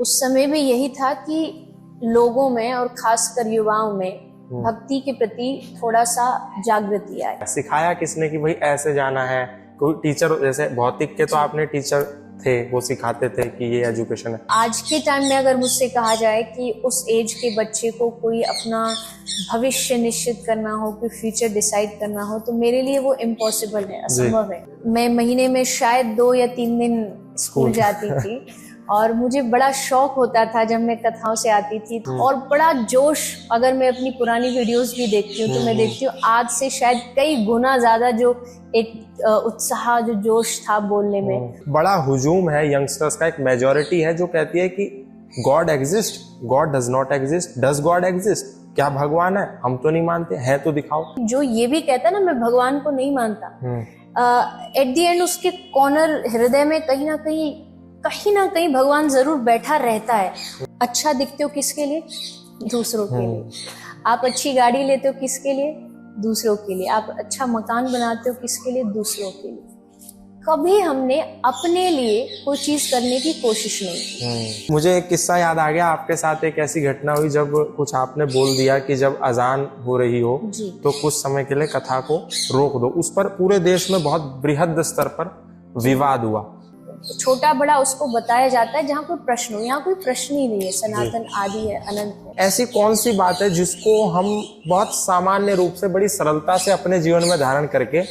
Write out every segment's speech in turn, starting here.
उस समय भी यही था कि लोगों में और खासकर युवाओं में भक्ति के प्रति थोड़ा सा जागृति आए। सिखाया किसने कि भाई ऐसे जाना है? कोई टीचर, जैसे भौतिक के तो आपने टीचर थे, वो सिखाते थे कि ये एजुकेशन है। आज के टाइम में अगर मुझसे कहा जाए कि उस एज के बच्चे को कोई अपना भविष्य निश्चित करना हो, कोई फ्यूचर डिसाइड करना हो, तो मेरे लिए वो इम्पॉसिबल है, असंभव है। मैं महीने में शायद 2 या 3 दिन स्कूल जाती थी और मुझे बड़ा शौक होता था जब मैं कथाओं से आती थी, और बड़ा जोश, अगर मैं अपनी पुरानी वीडियोस भी देखती हूँ तो मैं देखती हूँ आज से शायद कई गुना ज्यादा जो एक उत्साह, जो जोश था बोलने में। बड़ा हुजूम है यंगस्टर्स का, एक मेजॉरिटी है जो कहती है कि God exist, God does not exist, does God exist, क्या भगवान है? हम तो नहीं मानते, है तो दिखाओ। जो ये भी कहता ना मैं भगवान को नहीं मानता, एट द एंड उसके कॉर्नर हृदय में कहीं ना कहीं भगवान जरूर बैठा रहता है। अच्छा दिखते हो किसके लिए? दूसरों के लिए। आप अच्छी गाड़ी लेते हो किसके लिए? दूसरों के लिए। आप अच्छा मकान बनाते हो किसके लिए? दूसरों के लिए। कभी हमने अपने लिए कोई चीज करने की कोशिश नहीं की। मुझे एक किस्सा याद आ गया। आपके साथ एक ऐसी घटना हुई जब कुछ आपने बोल दिया कि जब अजान हो रही हो तो कुछ समय के लिए कथा को रोक दो। उस पर पूरे देश में बहुत बृहद स्तर पर विवाद हुआ। छोटा बड़ा उसको बताया जाता है जहाँ कोई प्रश्न हो। यहाँ कोई प्रश्न ही नहीं है। सनातन आदि है, अनंत है। ऐसी कौन सी बात है जिसको हम बहुत सामान्य रूप से बड़ी सरलता से अपने जीवन में धारण करके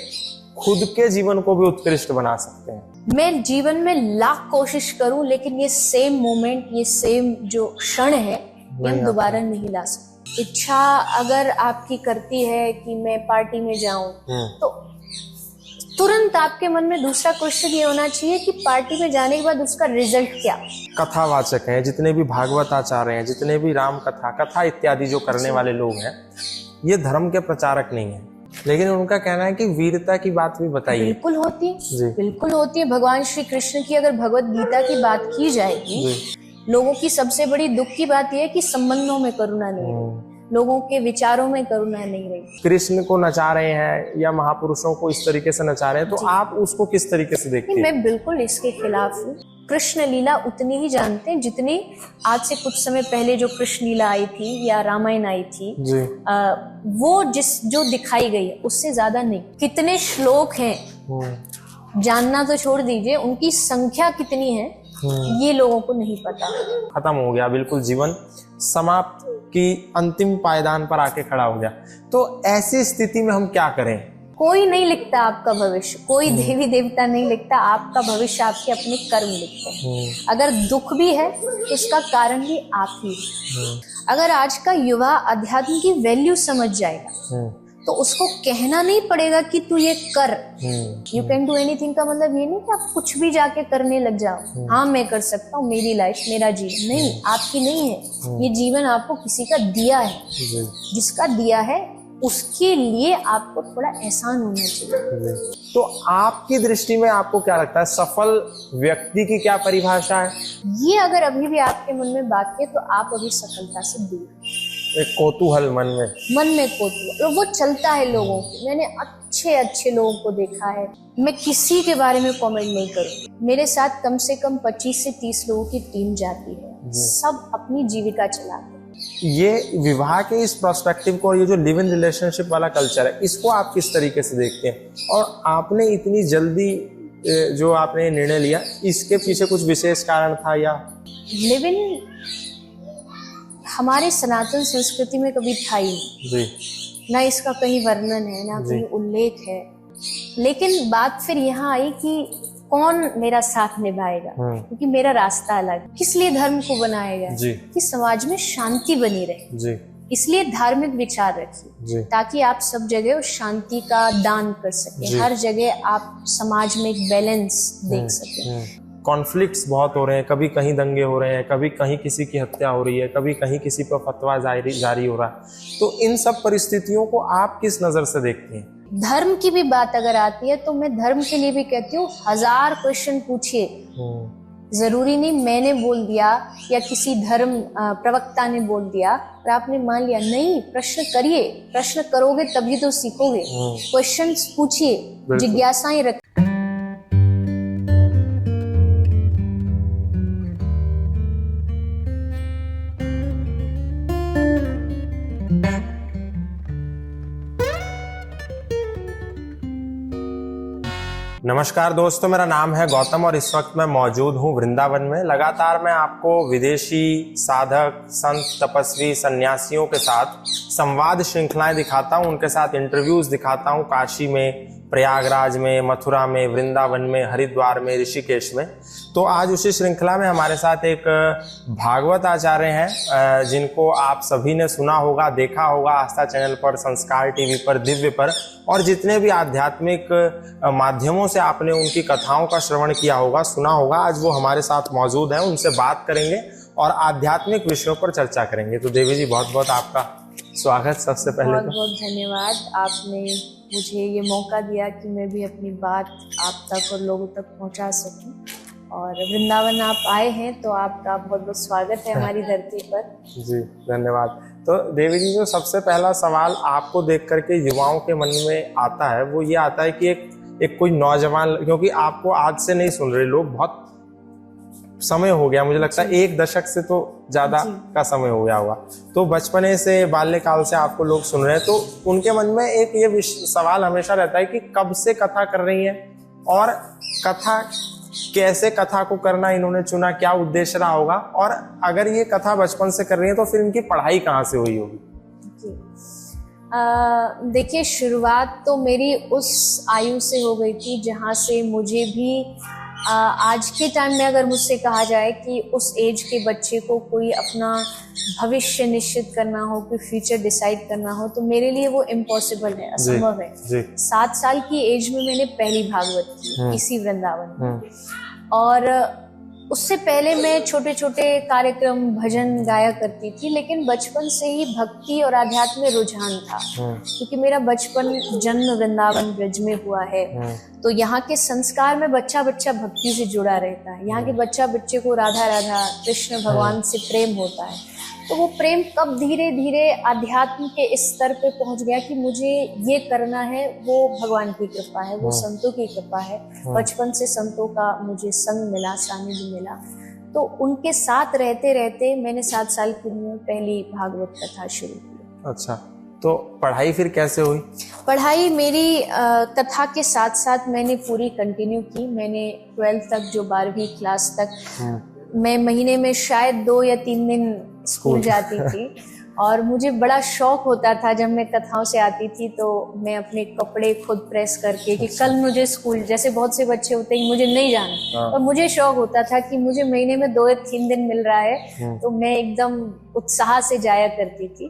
खुद के जीवन को भी उत्कृष्ट बना सकते हैं? मैं जीवन में लाख कोशिश करूं लेकिन ये सेम मोमेंट, ये सेम जो क्षण है, ये हम दोबारा नहीं ला सकते। इच्छा अगर आपकी करती है कि मैं पार्टी में जाऊं, तो तुरंत आपके मन में दूसरा क्वेश्चन ये होना चाहिए कि पार्टी में जाने के बाद उसका रिजल्ट क्या? कथावाचक हैं, जितने भी भागवत आचार्य हैं, जितने भी राम कथा इत्यादि जो करने वाले लोग हैं, ये धर्म के प्रचारक नहीं है, लेकिन उनका कहना है कि वीरता की बात भी बताइए। बिल्कुल होती है, बिल्कुल होती है। भगवान श्री कृष्ण की अगर भगवत गीता की बात की जाएगी, लोगों की सबसे बड़ी दुख की बात यह है कि संबंधों में करुणा नहीं रही, लोगों के विचारों में करुणा नहीं रही। कृष्ण को नचा रहे हैं या महापुरुषों को इस तरीके से नचा रहे हैं, तो आप उसको किस तरीके से देखते हैं? मैं बिल्कुल इसके खिलाफ हूँ। कृष्ण लीला उतनी ही जानते हैं जितनी आज से कुछ समय पहले जो कृष्ण लीला आई थी या रामायण आई थी, वो जो दिखाई गई है उससे ज्यादा नहीं। कितने श्लोक हैं जानना तो छोड़ दीजिए, उनकी संख्या कितनी है ये लोगों को नहीं पता। खत्म हो गया, बिल्कुल जीवन समाप्त की अंतिम पायदान पर आके खड़ा हो गया। तो ऐसी स्थिति में हम क्या करें? कोई नहीं लिखता आपका भविष्य, कोई देवी देवता नहीं लिखता आपका भविष्य, आपके अपने कर्म लिखते हैं। अगर दुख भी है तो उसका कारण भी आप ही। अगर आज का युवा अध्यात्म की वैल्यू समझ जाएगा तो उसको कहना नहीं पड़ेगा कि तू ये कर, यू कैन डू एनीथिंग का मतलब ये नहीं कि आप कुछ भी जाके करने लग जाओ। हाँ मैं कर सकता हूँ, मेरी लाइफ, मेरा जीवन। नहीं, आपकी नहीं है ये जीवन, आपको किसी का दिया है। जिसका दिया है उसके लिए आपको थोड़ा एहसान होना चाहिए। तो आपकी दृष्टि में आपको क्या लगता है, सफल व्यक्ति की क्या परिभाषा है? ये अगर अभी भी आपके मन में बाकी है तो आप अभी सफलता से दूर। एक कौतूहल मन में कौतूहल, वो चलता है लोगों को। मैंने अच्छे लोगों को देखा है। मैं किसी के बारे में कमेंट नहीं करूँगी। मेरे साथ कम से कम 25 से 30 लोगों की टीम जाती है, सब अपनी जीविका चलाते हैं। ये विवाह के इस पर्सपेक्टिव को, ये जो लिव इन रिलेशनशिप वाला कल्चर है, इसको आप किस तरीके से देखते हैं? और आपने इतनी जल्दी जो आपने निर्णय लिया, इसके पीछे कुछ विशेष कारण था या? लिव इन हमारे सनातन संस्कृति में कभी था ही नहीं, ना इसका कहीं वर्णन है, ना कहीं उल्लेख है। लेकिन बात फिर यहाँ आई कि कौन मेरा साथ निभाएगा, क्योंकि मेरा रास्ता अलग। किस लिए धर्म को बनाया गया? कि समाज में शांति बनी रहे। इसलिए धार्मिक विचार रखिए ताकि आप सब जगह उस शांति का दान कर सकें। हर जगह आप समाज में एक बैलेंस देख सकें। कॉन्फ्लिक्ट्स बहुत हो रहे हैं, कभी कहीं दंगे हो रहे हैं, कभी कहीं किसी की हत्या हो रही है, कभी कहीं किसी पर फतवा जारी हो रहा है। तो इन सब परिस्थितियों को आप किस नजर से देखते हैं? धर्म की भी बात अगर आती है तो मैं धर्म के लिए भी कहती हूँ 1000 क्वेश्चन पूछिए। जरूरी नहीं मैंने बोल दिया या किसी धर्म प्रवक्ता ने बोल दिया और आपने मान लिया। नहीं, प्रश्न करिए। प्रश्न करोगे तभी तो सीखोगे। क्वेश्चंस पूछिए, जिज्ञासाएं रख। नमस्कार दोस्तों, मेरा नाम है गौतम और इस वक्त मैं मौजूद हूँ वृंदावन में। लगातार मैं आपको विदेशी साधक, संत, तपस्वी, सन्यासियों के साथ संवाद श्रृंखलाएं दिखाता हूँ, उनके साथ इंटरव्यूज दिखाता हूँ। काशी में, प्रयागराज में, मथुरा में, वृंदावन में, हरिद्वार में, ऋषिकेश में। तो आज उसी श्रृंखला में हमारे साथ एक भागवत आचार्य हैं, जिनको आप सभी ने सुना होगा, देखा होगा आस्था चैनल पर, संस्कार टीवी पर, दिव्य पर, और जितने भी आध्यात्मिक माध्यमों से आपने उनकी कथाओं का श्रवण किया होगा, सुना होगा। आज वो हमारे साथ मौजूद हैं, उनसे बात करेंगे और आध्यात्मिक विषयों पर चर्चा करेंगे। तो देवी जी, बहुत बहुत आपका स्वागत। सबसे पहले बहुत बहुत धन्यवाद, आपने मुझे ये मौका दिया कि मैं भी अपनी बात आप तक और लोगों तक पहुंचा सकूं। और वृंदावन आप आए हैं तो आपका बहुत बहुत स्वागत है हमारी धरती पर। जी धन्यवाद। तो देवी जी, जो सबसे पहला सवाल आपको देख करके युवाओं के मन में आता है वो ये आता है कि एक कोई नौजवान, क्योंकि आपको आज से नहीं सुन रहे लोग, बहुत समय हो गया, मुझे लगता है 1 दशक से तो ज्यादा का समय हो गया होगा। तो बचपने से, बाल्यकाल से आपको लोग सुन रहे हैं, तो उनके मन में एक ये सवाल हमेशा रहता है कि कब से कथा कर रही है और कथा कैसे, कथा को करना इन्होंने चुना, क्या उद्देश्य रहा होगा, और अगर ये कथा बचपन से कर रही है तो फिर इनकी पढ़ाई कहाँ से हुई होगी? देखिए, शुरुआत तो मेरी उस आयु से हो गई थी जहाँ से मुझे भी आज के टाइम में अगर मुझसे कहा जाए कि उस एज के बच्चे को कोई अपना भविष्य निश्चित करना हो, कोई फ्यूचर डिसाइड करना हो, तो मेरे लिए वो इम्पॉसिबल है, असंभव है। 7 साल की एज में मैंने पहली भागवत की इसी वृंदावन में, और उससे पहले मैं छोटे छोटे कार्यक्रम, भजन गाया करती थी। लेकिन बचपन से ही भक्ति और आध्यात्म में रुझान था, क्योंकि मेरा बचपन, जन्म वृंदावन ब्रज में हुआ है। तो यहाँ के संस्कार में बच्चा बच्चा भक्ति से जुड़ा रहता है। यहाँ के बच्चे को राधा राधा, कृष्ण भगवान से प्रेम होता है। तो वो प्रेम कब धीरे धीरे अध्यात्म के इस स्तर पे पहुंच गया कि मुझे ये करना है, वो भगवान की कृपा है, वो संतों की कृपा है। बचपन से संतों का मुझे संग मिला, सानिध्य मिला। तो उनके साथ रहते रहते मैंने 7 साल की उम्र में पहली भागवत कथा शुरू की। अच्छा, तो पढ़ाई फिर कैसे हुई? पढ़ाई मेरी कथा के साथ साथ मैंने पूरी कंटिन्यू की। मैंने 12th तक, जो 12वीं क्लास तक, मैं महीने में शायद 2 या 3 दिन स्कूल जाती थी। और मुझे बड़ा शौक होता था, जब मैं कथाओं से आती थी तो मैं अपने कपड़े खुद प्रेस करके कि कल मुझे स्कूल, जैसे बहुत से बच्चे होते हैं मुझे नहीं जाना, और मुझे शौक होता था कि मुझे महीने में 2 या 3 दिन मिल रहा है, तो मैं एकदम उत्साह से जाया करती थी।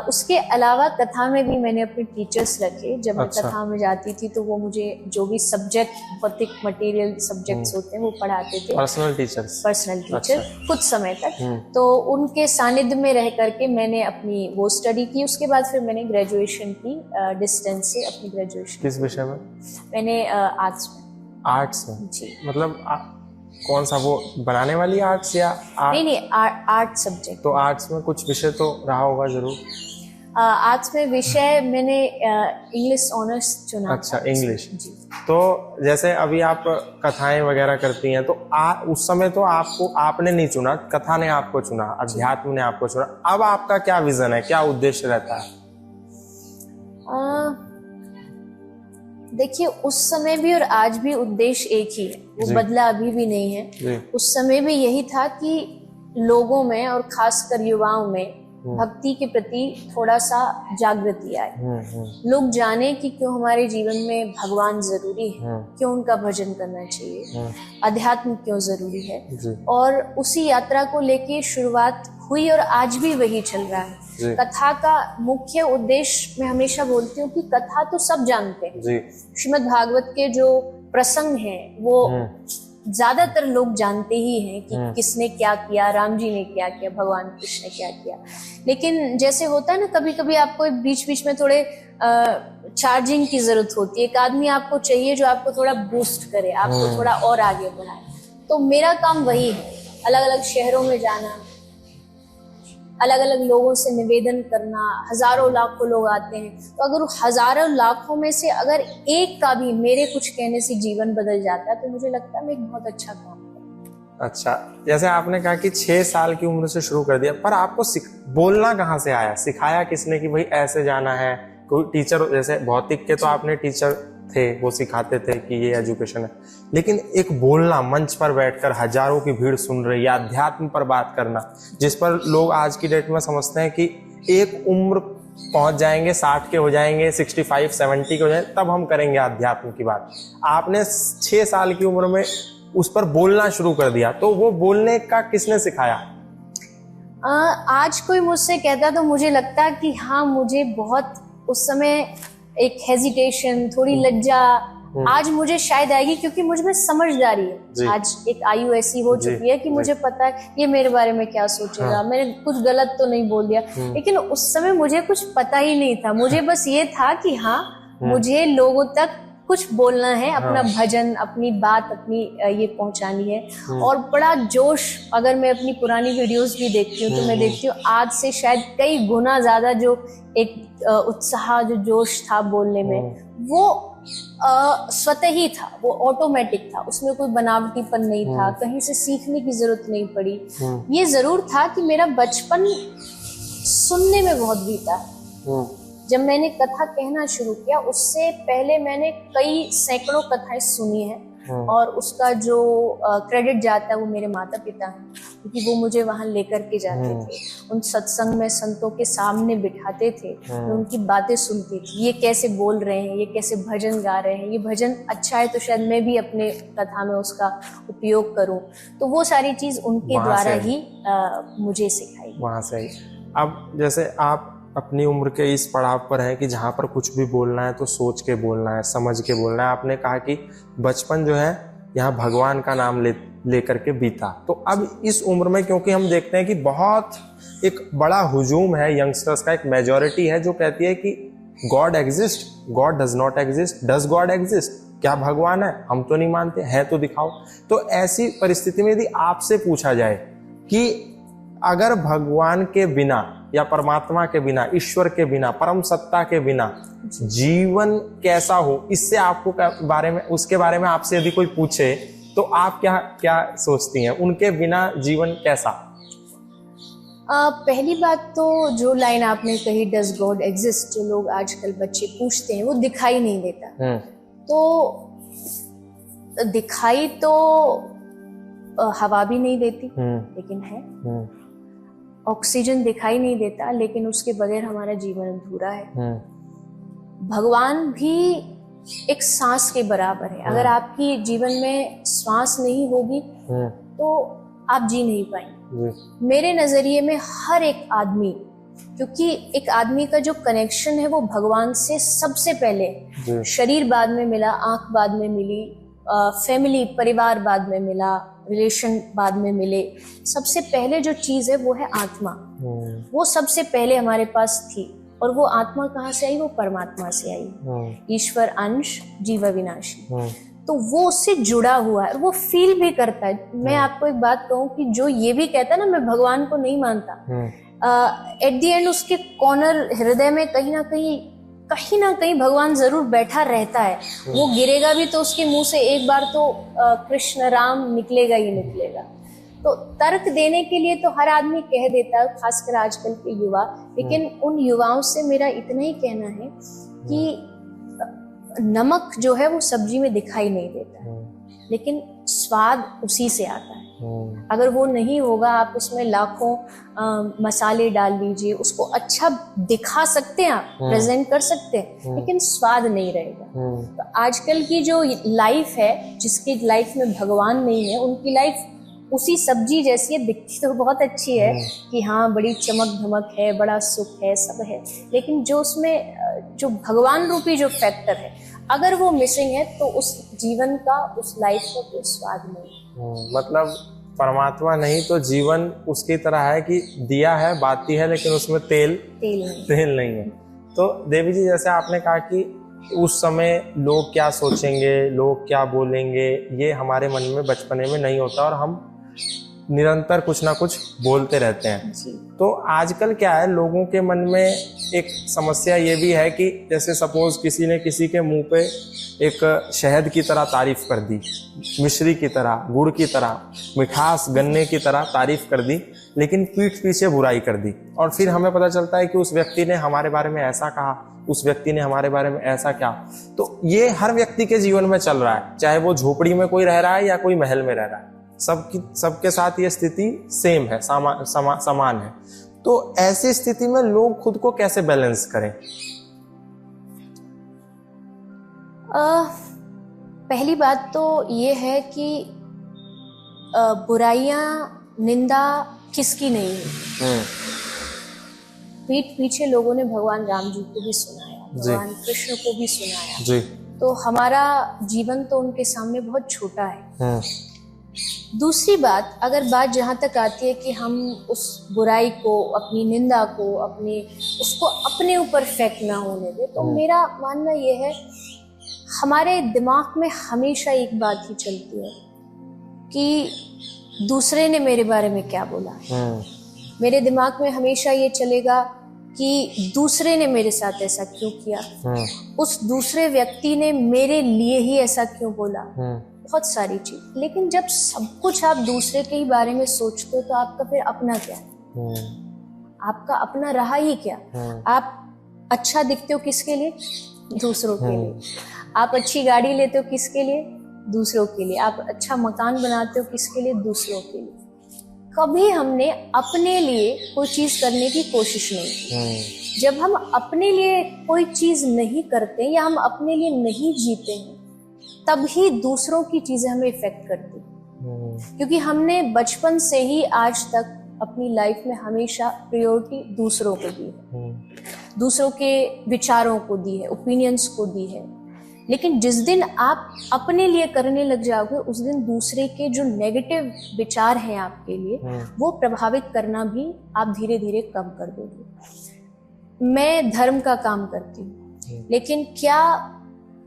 उसके अलावा कथा में भी मैंने अपने टीचर्स रखे। जब मैं कथा में जाती थी तो वो मुझे जो भी सब्जेक्ट, भौतिक मटेरियल सब्जेक्ट्स होते हैं वो पढ़ाते थे। पर्सनल टीचर कुछ समय तक। तो उनके सानिध्य में रह करके मैंने अपनी वो स्टडी की। उसके बाद फिर मैंने ग्रेजुएशन की, डिस्टेंस से अपनी ग्रेजुएशन। किस विषय में? मैंने आर्ट्स में। आर्ट्स में? जी। मतलब कौन सा, वो बनाने वाली आर्ट्स या नहीं, आर्ट सब्जेक्ट। तो आर्ट्स में कुछ विषय तो रहा होगा जरूर। आर्ट्स में विषय मैंने इंग्लिश ऑनर्स चुना। अच्छा, इंग्लिश। जी। तो जैसे अभी आप कथाएं वगैरह करती हैं, तो उस समय तो आपने नहीं चुना, कथा ने आपको चुना, अध्यात्म ने आपको चुना। अब आपका क्या विजन है, क्या उद्देश्य रहता है? देखिए, उस समय भी और आज भी उद्देश्य एक ही है, वो बदला अभी भी नहीं है। उस समय भी यही था कि लोगों में और खासकर युवाओं में भक्ति के प्रति थोड़ा सा जागृति आए। लोग जाने कि क्यों हमारे जीवन में भगवान जरूरी है, क्यों उनका भजन करना चाहिए, अध्यात्म क्यों जरूरी है। और उसी यात्रा को लेके शुरुआत हुई और आज भी वही चल रहा है। कथा का मुख्य उद्देश्य, मैं हमेशा बोलती हूँ कि कथा तो सब जानते हैं। श्रीमद् भागवत के जो प्रसंग हैं वो ज्यादातर लोग जानते ही हैं कि किसने क्या किया, राम जी ने क्या किया, भगवान कृष्ण ने क्या किया। लेकिन जैसे होता है ना, कभी कभी आपको बीच बीच में थोड़े चार्जिंग की जरूरत होती है। एक आदमी आपको चाहिए जो आपको थोड़ा बूस्ट करे, आपको थोड़ा और आगे बढ़ाए। तो मेरा काम वही है, अलग अलग शहरों में जाना, अलग अलग लोगों से निवेदन करना। हजारों लाखों लोग आते हैं, तो अगर हजारों लाखों में से अगर एक का भी मेरे कुछ कहने से जीवन बदल जाता है तो मुझे लगता है मैं एक बहुत अच्छा काम कर। अच्छा, जैसे आपने कहा कि 6 साल की उम्र से शुरू कर दिया, पर आपको बोलना कहाँ से आया? सिखाया किसने कि भाई ऐसे जाना है? कोई टीचर, जैसे भौतिक के तो आपने टीचर थे वो सिखाते थे कि ये एजुकेशन है, लेकिन एक बोलना, मंच पर बैठकर हजारों की भीड़ सुन रही है, अध्यात्म पर बात करना, जिस पर लोग आज की डेट में समझते हैं कि एक उम्र पहुंच जाएंगे, 60 के हो जाएंगे, 65 70 के हो जाएंगे, तब हम करेंगे अध्यात्म की बात। आपने 6 साल की उम्र में उस पर बोलना शुरू कर दिया, तो वो बोलने का किसने सिखाया? आज कोई मुझसे कहता तो मुझे लगता कि हाँ, मुझे बहुत उस समय एक हेजिटेशन, थोड़ी लज्जा आज मुझे शायद आएगी, क्योंकि मुझ में समझदारी है। आज एक आयु ऐसी हो चुकी है कि मुझे पता है ये मेरे बारे में क्या सोचेगा, मैंने कुछ गलत तो नहीं बोल दिया। लेकिन उस समय मुझे कुछ पता ही नहीं था, मुझे बस ये था कि हाँ, मुझे लोगों तक कुछ बोलना है, अपना भजन, अपनी बात, अपनी ये पहुंचानी है। और बड़ा जोश, अगर मैं अपनी पुरानी वीडियोस भी देखती हूँ तो मैं देखती हूँ आज से शायद कई गुना ज्यादा जो एक उत्साह, जो जोश था बोलने में, वो स्वतः ही था, वो ऑटोमेटिक था, उसमें कोई बनावटीपन नहीं था, कहीं से सीखने की जरूरत नहीं पड़ी। ये जरूर था कि मेरा बचपन सुनने में बहुत बीता है। जब मैंने कथा कहना शुरू किया, उससे पहले मैंने कई सैकड़ों कथाएं सुनी है, और उसका जो क्रेडिट जाता है वो मेरे माता पिता हैं, क्योंकि वो मुझे वहां लेकर के जाते थे, उन सत्संग में संतों के सामने बिठाते थे, मैं उनकी बातें सुनती थी, ये कैसे बोल रहे हैं, ये कैसे भजन गा रहे हैं, ये भजन अच्छा है तो शायद मैं भी अपने कथा में उसका उपयोग करूं। तो वो सारी चीज उनके द्वारा ही मुझे सिखाई। वहां से ही। अब जैसे आप अपनी उम्र के इस पड़ाव पर हैं कि जहाँ पर कुछ भी बोलना है तो सोच के बोलना है, समझ के बोलना है। आपने कहा कि बचपन जो है यहाँ भगवान का नाम लेकर के बीता, तो अब इस उम्र में, क्योंकि हम देखते हैं कि बहुत एक बड़ा हुजूम है यंगस्टर्स का, एक मेजॉरिटी है जो कहती है कि God exist, God does not exist, does God exist, क्या भगवान है? हम तो नहीं मानते, है तो दिखाओ। तो ऐसी परिस्थिति में यदि आपसे पूछा जाए कि अगर भगवान के बिना या परमात्मा के बिना, ईश्वर के बिना, परम सत्ता के बिना जीवन कैसा हो, इससे आपको बारे में, उसके बारे में आपसे यदि कोई पूछे तो आप क्या क्या सोचती हैं, उनके बिना जीवन कैसा? पहली बात तो जो लाइन आपने कही, डज गॉड एग्जिस्ट, जो लोग आजकल बच्चे पूछते हैं, वो दिखाई नहीं देता। तो दिखाई तो हवा भी नहीं देती, लेकिन है। ऑक्सीजन दिखाई नहीं देता, लेकिन उसके बगैर हमारा जीवन अधूरा है। भगवान भी एक सांस के बराबर है। अगर आपकी जीवन में श्वास नहीं होगी तो आप जी नहीं पाएंगे। मेरे नजरिए में हर एक आदमी, क्योंकि एक आदमी का जो कनेक्शन है वो भगवान से सबसे पहले, शरीर बाद में मिला, आंख बाद में मिली, फैमिली, परिवार बाद में मिला, रिलेशन बाद में मिले, सबसे पहले जो चीज है वो है आत्मा। वो सबसे पहले हमारे पास थी, और वो आत्मा कहाँ से आई? वो परमात्मा से आई। ईश्वर अंश, जीव विनाशी। तो वो उससे जुड़ा हुआ है, वो फील भी करता है। मैं आपको एक बात कहूँ कि जो ये भी कहता है ना मैं भगवान को नहीं मानता, एट द एंड उसके कॉर्नर हृदय में कहीं ना कहीं भगवान जरूर बैठा रहता है। वो गिरेगा भी तो उसके मुंह से एक बार तो कृष्ण राम निकलेगा ही निकलेगा। तो तर्क देने के लिए तो हर आदमी कह देता है, खासकर आजकल के युवा। लेकिन उन युवाओं से मेरा इतना ही कहना है कि नमक जो है वो सब्जी में दिखाई नहीं देता, लेकिन स्वाद उसी से आता है। अगर वो नहीं होगा, आप उसमें लाखों मसाले डाल लीजिए, उसको अच्छा दिखा सकते हैं, आप प्रेजेंट कर सकते हैं, लेकिन स्वाद नहीं रहेगा। तो आजकल की जो लाइफ है, जिसकी लाइफ में भगवान नहीं है, उनकी लाइफ उसी सब्जी जैसी है। दिखती तो बहुत अच्छी है कि हाँ बड़ी चमक धमक है, बड़ा सुख है, सब है, लेकिन जो उसमें जो भगवान रूपी जो फैक्टर है, अगर वो मिसिंग है तो उस जीवन का, उस लाइफ का कोई स्वाद नहीं। मतलब परमात्मा नहीं तो जीवन उसकी तरह है कि दिया है, बाती है, लेकिन उसमें तेल नहीं है। तो देवी जी, जैसे आपने कहा कि उस समय लोग क्या सोचेंगे, लोग क्या बोलेंगे, ये हमारे मन में बचपने में नहीं होता, और हम निरंतर कुछ ना कुछ बोलते रहते हैं। तो आजकल क्या है, लोगों के मन में एक समस्या ये भी है कि जैसे सपोज किसी ने किसी के मुंह पे एक शहद की तरह तारीफ कर दी, मिश्री की तरह, गुड़ की तरह, मिठास गन्ने की तरह तारीफ कर दी, लेकिन पीठ पीछे बुराई कर दी, और फिर हमें पता चलता है कि उस व्यक्ति ने हमारे बारे में ऐसा कहा उस व्यक्ति ने हमारे बारे में ऐसा क्या। तो ये हर व्यक्ति के जीवन में चल रहा है, चाहे वो झोपड़ी में कोई रह रहा है या कोई महल में रह रहा है, सबके साथ ये स्थिति सेम है, समान है। तो ऐसी स्थिति में लोग खुद को कैसे बैलेंस करें? पहली बात तो ये है कि बुराइयां, निंदा किसकी नहीं है। पीठ पीछे लोगों ने भगवान राम जी को भी सुनाया, भगवान कृष्ण को भी सुनाया जी। तो हमारा जीवन तो उनके सामने बहुत छोटा है। दूसरी बात, अगर बात जहाँ तक आती है कि हम उस बुराई को, अपनी निंदा को, उसको अपने ऊपर फेंक ना होने दे, तो मेरा मानना ये है, हमारे दिमाग में हमेशा एक बात ही चलती है कि दूसरे ने मेरे बारे में क्या बोला है। मेरे दिमाग में हमेशा ये चलेगा कि दूसरे ने मेरे साथ ऐसा क्यों किया, उस दूसरे व्यक्ति ने मेरे लिए ही ऐसा क्यों बोला, बहुत सारी चीज। लेकिन जब सब कुछ आप दूसरे के ही बारे में सोचते हो तो आपका फिर अपना क्या, आपका अपना रहा ही क्या। आप अच्छा दिखते हो किसके लिए? दूसरों के लिए। आप अच्छी गाड़ी लेते हो किसके लिए? दूसरों के लिए। आप अच्छा मकान बनाते हो किसके लिए? दूसरों के लिए। कभी हमने अपने लिए कोई चीज करने की कोशिश नहीं की। जब हम अपने लिए कोई चीज नहीं करते या हम अपने लिए नहीं जीते हैं, तभी दूसरों की चीजें हमें इफेक्ट करती, क्योंकि हमने बचपन से ही आज तक अपनी लाइफ में हमेशा प्रायोरिटी दूसरों को दी है, दूसरों के विचारों को दी है, ओपिनियंस को दी है। लेकिन जिस दिन आप अपने लिए करने लग जाओगे, उस दिन दूसरे के जो नेगेटिव विचार हैं आपके लिए, वो प्रभावित करना भी आप धीरे धीरे कम कर दोगे। मैं धर्म का काम करती हूँ, लेकिन क्या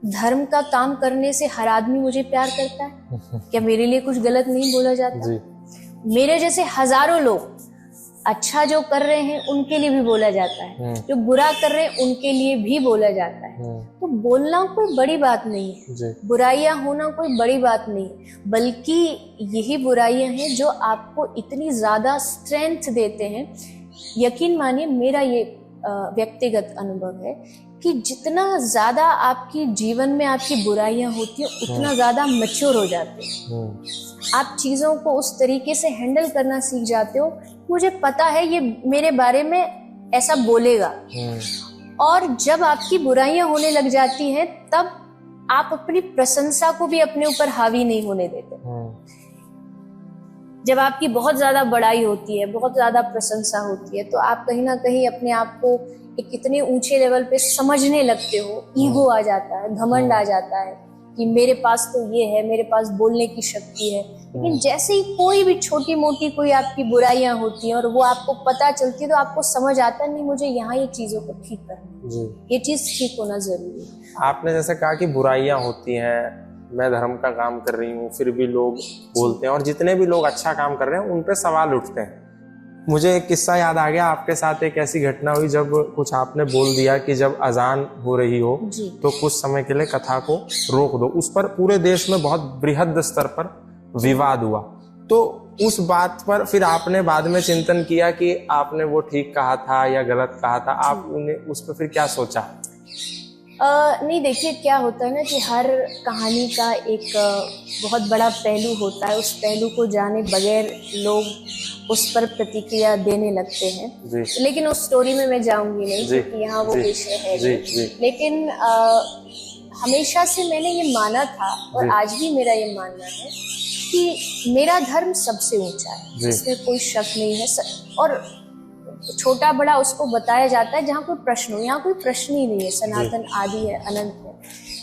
धर्म का काम करने से हर आदमी मुझे प्यार करता है? क्या मेरे लिए कुछ गलत नहीं बोला जाता? मेरे जैसे हजारों लोग अच्छा जो कर रहे हैं उनके लिए भी बोला जाता है, जो बुरा कर रहे हैं उनके लिए भी बोला जाता है। तो बोलना कोई बड़ी बात नहीं है, बुराइयां होना कोई बड़ी बात नहीं है, बल्कि यही बुराइयां हैं जो आपको इतनी ज्यादा स्ट्रेंथ देते हैं। यकीन मानिए, मेरा ये व्यक्तिगत अनुभव है कि जितना ज्यादा आपकी जीवन में आपकी बुराइयां होती हैं, उतना ज्यादा मैच्योर हो जाते हैं। आप चीजों को उस तरीके से हैंडल करना सीख जाते हो, मुझे पता है ये मेरे बारे में ऐसा बोलेगा। और जब आपकी बुराइयां होने लग जाती हैं, तब आप अपनी प्रशंसा को भी अपने ऊपर हावी नहीं होने देते। जब आपकी बहुत ज्यादा बड़ाई होती है, बहुत ज्यादा प्रशंसा होती है, तो आप कहीं ना कहीं अपने आप को एक इतने ऊंचे लेवल पे समझने लगते हो। ईगो आ जाता है, घमंड आ जाता है कि मेरे पास तो ये है, मेरे पास बोलने की शक्ति है। लेकिन जैसे ही कोई भी छोटी मोटी कोई आपकी बुराइयां होती हैं और वो आपको पता चलती है, तो आपको समझ आता है, नहीं मुझे यहाँ ये चीजों को ठीक करना है, ये चीज ठीक होना जरूरी है। आपने जैसे कहा कि बुराइयां होती हैं, मैं धर्म का काम कर रही हूँ, फिर भी लोग बोलते हैं, और जितने भी लोग अच्छा काम कर रहे हैं उन पे सवाल उठते हैं। मुझे एक किस्सा याद आ गया, आपके साथ एक ऐसी घटना हुई जब कुछ आपने बोल दिया कि जब अजान हो रही हो तो कुछ समय के लिए कथा को रोक दो। उस पर पूरे देश में बहुत बृहद स्तर पर विवाद हुआ। तो उस बात पर फिर आपने बाद में चिंतन किया कि आपने वो ठीक कहा था या गलत कहा था, आपने उस पर फिर क्या सोचा? नहीं, देखिए क्या होता है ना कि हर कहानी का एक बहुत बड़ा पहलू होता है। उस पहलू को जाने बगैर लोग उस पर प्रतिक्रिया देने लगते हैं। लेकिन उस स्टोरी में मैं जाऊंगी नहीं, क्योंकि यहाँ वो विषय है। लेकिन हमेशा से मैंने ये माना था, और आज भी मेरा ये मानना है कि मेरा धर्म सबसे ऊंचा है, इसमें कोई शक नहीं है। और छोटा बड़ा उसको बताया जाता है जहाँ कोई प्रश्न हो। यहाँ कोई प्रश्न ही नहीं है, सनातन आदि है, अनंत है।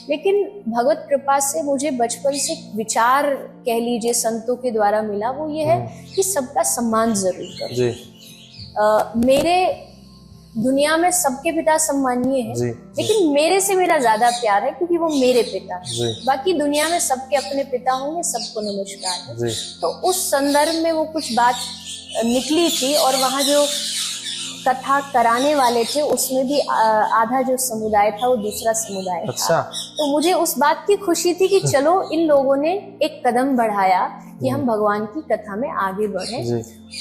लेकिन भगवत कृपा से मुझे बचपन से विचार कह लीजिए संतों के द्वारा मिला, वो ये है कि सबका सम्मान जरूर करो। मेरे दुनिया में सबके पिता सम्मानीय है, लेकिन मेरे से मेरा ज्यादा प्यार है क्योंकि वो मेरे पिता है। बाकी दुनिया में सबके अपने पिता होंगे, सबको नमस्कार है। तो उस संदर्भ में वो कुछ बात निकली थी, और वहाँ जो कथा कराने वाले थे उसमें भी आधा जो समुदाय था वो दूसरा समुदाय था। तो मुझे उस बात की खुशी थी कि चलो इन लोगों ने एक कदम बढ़ाया कि हम भगवान की कथा में आगे बढ़े।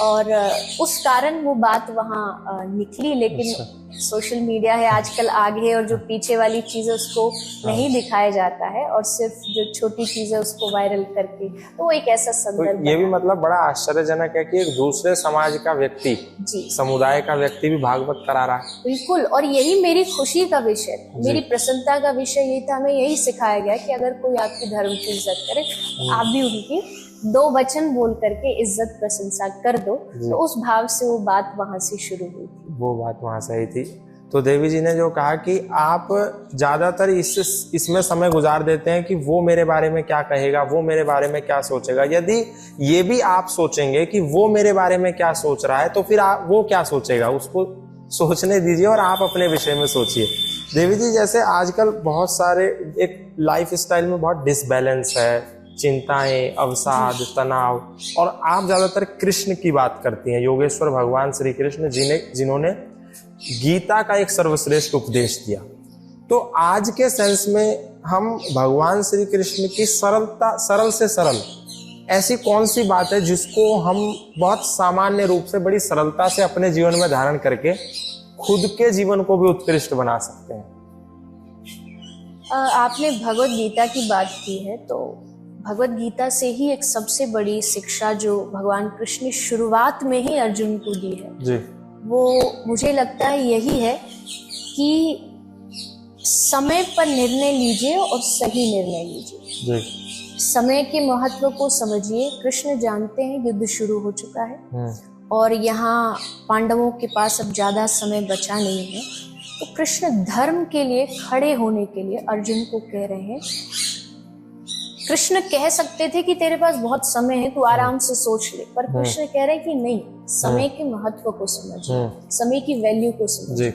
और उस कारण वो बात वहाँ निकली। लेकिन सोशल मीडिया है आजकल आगे, और जो पीछे वाली चीजें उसको नहीं दिखाया जाता है, और सिर्फ जो छोटी चीजें उसको वायरल करके, तो वो एक ऐसा संदर्भ तो ये भी मतलब बड़ा आश्चर्यजनक है कि एक दूसरे समाज का व्यक्ति, जी, समुदाय का व्यक्ति भी भागवत करा रहा है। बिल्कुल। और यही मेरी खुशी का विषय था, मेरी प्रसन्नता का विषय यही था। हमें यही सिखाया गया कि अगर कोई आपकी धर्म की इज्जत करे, आप भी उनकी दो वचन बोल करके इज्जत प्रशंसा कर दो। तो उस भाव से वो बात वहां से शुरू हुई थी। वो बात वहां से आई थी। तो देवी जी ने जो कहा कि आप ज्यादातर इसमें समय गुजार देते हैं कि वो मेरे बारे में क्या कहेगा, वो मेरे बारे में क्या सोचेगा। यदि ये भी आप सोचेंगे कि वो मेरे बारे में क्या सोच रहा है, तो फिर वो क्या सोचेगा, उसको सोचने दीजिए और आप अपने विषय में सोचिए। देवी जी, जैसे आजकल बहुत सारे एक लाइफ स्टाइल में बहुत डिसबैलेंस है, चिंताएं, अवसाद, तनाव, और आप ज्यादातर कृष्ण की बात करती हैं, योगेश्वर भगवान श्री कृष्ण जिन्होंने गीता का एक सर्वश्रेष्ठ उपदेश दिया। तो आज के सेंस में हम भगवान श्री कृष्ण की सरल से सरल ऐसी कौन सी बात है जिसको हम बहुत सामान्य रूप से बड़ी सरलता से अपने जीवन में धारण करके खुद के जीवन को भी उत्कृष्ट बना सकते हैं? आपने भगवत गीता की बात की है, तो भगवत गीता से ही एक सबसे बड़ी शिक्षा जो भगवान कृष्ण ने शुरुआत में ही अर्जुन को दी है जी, वो मुझे लगता है यही है कि समय पर निर्णय लीजिए और सही निर्णय लीजिए। जी, समय के महत्व को समझिए। कृष्ण जानते हैं युद्ध शुरू हो चुका है और यहाँ पांडवों के पास अब ज्यादा समय बचा नहीं है, तो कृष्ण धर्म के लिए खड़े होने के लिए अर्जुन को कह रहे हैं। कृष्ण कह सकते थे कि तेरे पास बहुत समय है, तू आराम से सोच ले, पर कृष्ण कह रहे हैं कि नहीं, समय के महत्व को समझिए, समय की वैल्यू को समझिए।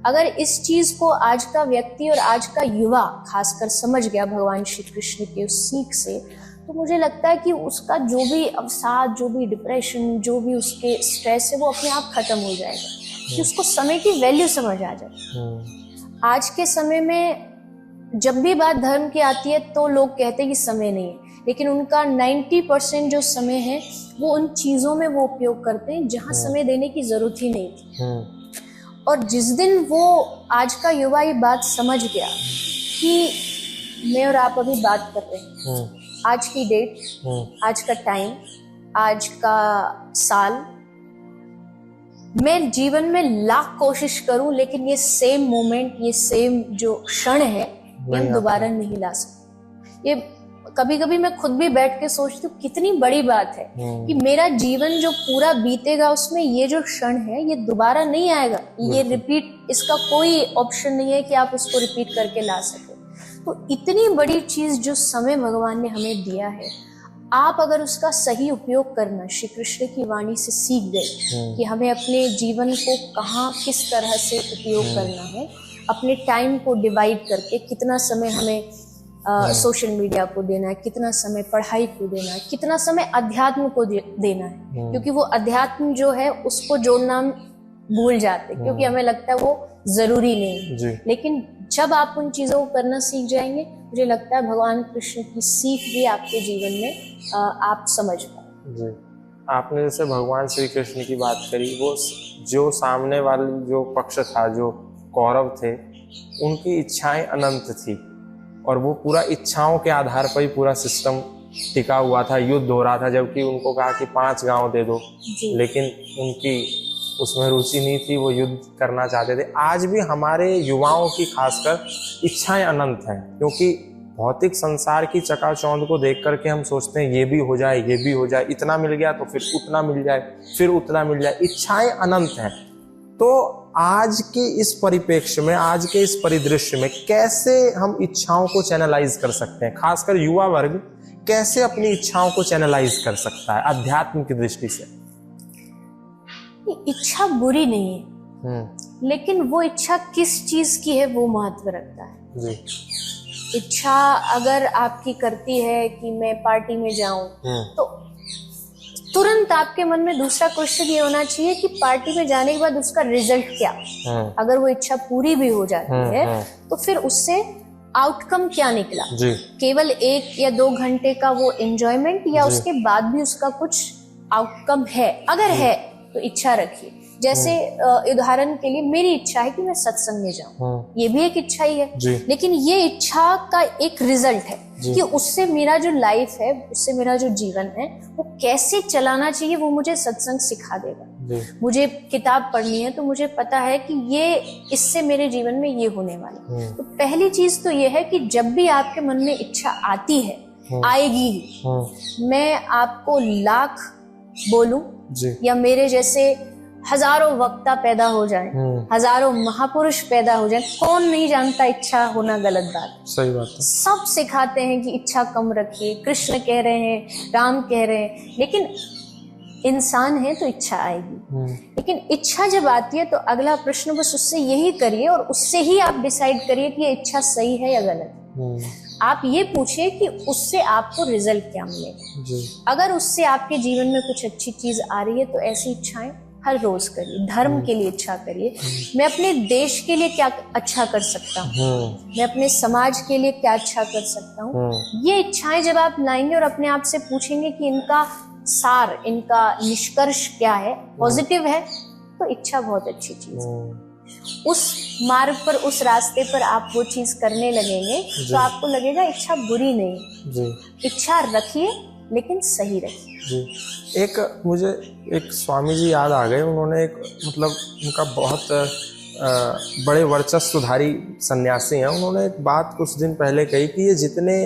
अगर इस चीज को आज का व्यक्ति और आज का युवा खासकर समझ गया भगवान श्री कृष्ण की उस सीख से, तो मुझे लगता है कि उसका जो भी अवसाद, जो भी डिप्रेशन, जो भी उसके स्ट्रेस है, वो अपने आप खत्म हो जाएगा, कि उसको समय की वैल्यू समझ आ जाए। आज के समय में जब भी बात धर्म की आती है तो लोग कहते हैं कि समय नहीं है, लेकिन उनका 90% जो समय है वो उन चीजों में वो उपयोग करते हैं जहां समय देने की जरूरत ही नहीं थी। और जिस दिन वो आज का युवा ये बात समझ गया कि मैं और आप अभी बात कर रहे हैं, आज की डेट, आज का टाइम, आज का साल, मैं जीवन में लाख कोशिश करूं लेकिन ये सेम मोमेंट, ये सेम जो क्षण है, ये हम दोबारा नहीं ला सकते। ये कभी कभी मैं खुद भी बैठ के सोचती हूँ कितनी बड़ी बात है कि मेरा जीवन जो पूरा बीतेगा उसमें ये जो क्षण है ये दोबारा नहीं आएगा, ये रिपीट, इसका कोई ऑप्शन नहीं है कि आप उसको रिपीट करके ला सके। तो इतनी बड़ी चीज जो समय भगवान ने हमें दिया है, आप अगर उसका सही उपयोग करना श्री कृष्ण की वाणी से सीख गए कि हमें अपने जीवन को कहाँ किस तरह से उपयोग करना है, अपने टाइम को डिवाइड करके कितना समय हमें सोशल मीडिया को देना है, कितना समय पढ़ाई को देना है, कितना समय अध्यात्म को देना है, क्योंकि वो अध्यात्म जो है उसको जोड़ना हम भूल जाते हैं क्योंकि हमें लगता है वो जरूरी नहीं है। लेकिन जब आप उन चीजों को करना सीख जाएंगे, मुझे लगता है भगवान कृष्ण की सीख भी आपके जीवन में आप समझ पाए। आपने जैसे भगवान श्री कृष्ण की बात करी, वो जो सामने वाले जो पक्ष था, जो कौरव थे, उनकी इच्छाएं अनंत थी और वो पूरा इच्छाओं के आधार पर ही पूरा सिस्टम टिका हुआ था, युद्ध हो रहा था। जबकि उनको कहा कि 5 गांव दे दो, लेकिन उनकी उसमें रुचि नहीं थी, वो युद्ध करना चाहते थे। आज भी हमारे युवाओं की खासकर इच्छाएं अनंत हैं, क्योंकि भौतिक संसार की चकाचौंध को देख करके हम सोचते हैं ये भी हो जाए, ये भी हो जाए, इतना मिल गया तो फिर उतना मिल जाए, फिर उतना मिल जाए, इच्छाएं अनंत हैं। तो आज के इस परिप्रेक्ष्य में, आज के इस परिदृश्य में कैसे हम इच्छाओं को चैनलाइज कर सकते हैं, खासकर युवा वर्ग कैसे अपनी इच्छाओं को चैनलाइज कर सकता है अध्यात्म की दृष्टि से? इच्छा बुरी नहीं है, लेकिन वो इच्छा किस चीज की है वो महत्व रखता है जी। इच्छा अगर आपकी करती है कि मैं पार्टी में जाऊं, तो तुरंत आपके मन में दूसरा क्वेश्चन ये होना चाहिए कि पार्टी में जाने के बाद उसका रिजल्ट क्या। अगर वो इच्छा पूरी भी हो जाती है तो फिर उससे आउटकम क्या निकला? केवल 1 या 2 घंटे का वो एंजॉयमेंट, या उसके बाद भी उसका कुछ आउटकम है, अगर है तो इच्छा रखिए। जैसे उदाहरण के लिए मेरी इच्छा है कि मैं सत्संग में जाऊं, ये भी एक इच्छा ही है, लेकिन ये इच्छा का एक रिजल्ट है कि उससे मेरा जो लाइफ है, उससे मेरा जो जीवन है वो कैसे चलाना चाहिए, वो मुझे सत्संग सिखा देगा। मुझे किताब पढ़नी है तो मुझे पता है कि ये इससे मेरे जीवन में ये होने वाला है। तो पहली चीज तो ये है कि जब भी आपके मन में इच्छा आती है, आएगी, मैं आपको लाख बोलूं या मेरे जैसे हजारों वक्ता पैदा हो जाएं, हजारों महापुरुष पैदा हो जाएं, कौन नहीं जानता इच्छा होना गलत बात है। सही बात है। सब सिखाते हैं कि इच्छा कम रखिए, कृष्ण कह रहे हैं, राम कह रहे हैं, लेकिन इंसान है तो इच्छा आएगी। लेकिन इच्छा जब आती है तो अगला प्रश्न बस उससे यही करिए और उससे ही आप डिसाइड करिए कि ये इच्छा सही है या गलत। आप ये पूछिए कि उससे आपको रिजल्ट क्या मिलेगा। अगर उससे आपके जीवन में कुछ अच्छी चीज आ रही है तो ऐसी इच्छाएं हर रोज करिए। धर्म के लिए इच्छा करिए, मैं अपने देश के लिए क्या अच्छा कर सकता हूँ, मैं अपने समाज के लिए क्या अच्छा कर सकता हूँ। ये इच्छाएं जब आप लाएंगे और अपने आप से पूछेंगे कि इनका सार, इनका निष्कर्ष क्या है, पॉजिटिव है, तो इच्छा बहुत अच्छी चीज है। उस मार्ग पर, उस रास्ते पर आप वो चीज करने लगेंगे तो आपको लगेगा इच्छा बुरी नहीं। इच्छा रखिए लेकिन सही रखिए। जी। एक मुझे एक स्वामी जी याद आ गए, उन्होंने एक मतलब उनका बहुत बड़े वर्चस्वधारी सन्यासी हैं, उन्होंने एक बात कुछ दिन पहले कही कि ये जितने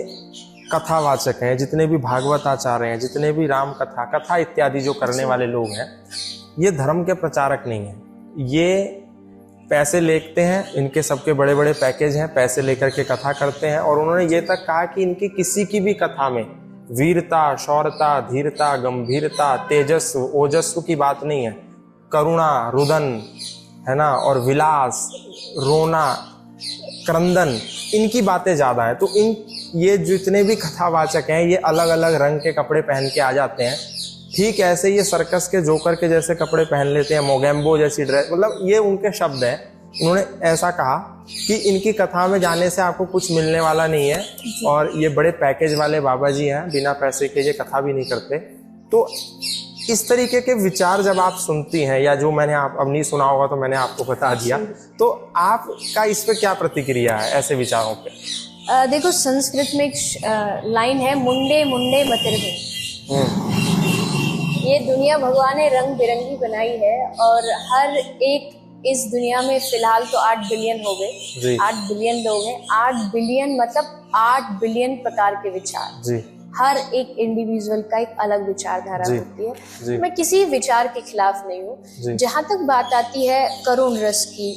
कथावाचक हैं, जितने भी भागवत आचार्य हैं, जितने भी राम कथा इत्यादि जो करने वाले लोग हैं, ये धर्म के प्रचारक नहीं हैं। ये पैसे लेते हैं, इनके सबके बड़े बड़े पैकेज हैं, पैसे लेकर के कथा करते हैं। और उन्होंने ये तक कहा कि इनकी किसी की भी कथा में वीरता, शौर्यता, धीरता, गंभीरता, तेजस्व, ओजस्व की बात नहीं है। करुणा, रुदन, है ना, और विलास, रोना, क्रंदन, इनकी बातें ज्यादा है। तो ये जितने भी कथावाचक हैं, ये अलग अलग रंग के कपड़े पहन के आ जाते हैं। ठीक ऐसे ये सर्कस के जोकर के जैसे कपड़े पहन लेते हैं, मोगेम्बो जैसी ड्रेस, मतलब ये उनके शब्द हैं। उन्होंने ऐसा कहा कि इनकी कथा में जाने से आपको कुछ मिलने वाला नहीं है, और ये बड़े पैकेज वाले बाबा जी हैं, बिना पैसे के ये कथा भी नहीं करते। तो इस तरीके के विचार जब आप सुनती हैं, या जो मैंने आप अब नहीं सुना होगा तो मैंने आपको बता दिया, तो आपका इस पे क्या प्रतिक्रिया है ऐसे विचारों पे? देखो, संस्कृत में एक लाइन है, मुंडे मुंडे मतिर्भे। ये दुनिया भगवान ने रंग बिरंगी बनाई है, और हर एक इस दुनिया में फिलहाल तो 8 बिलियन हो गए, 8 बिलियन लोग हैं। 8 बिलियन मतलब 8 बिलियन प्रकार के विचार जी। हर एक इंडिविजुअल का एक अलग विचारधारा होती है। मैं किसी विचार के खिलाफ नहीं हूँ। जहां तक बात आती है करुण रस की,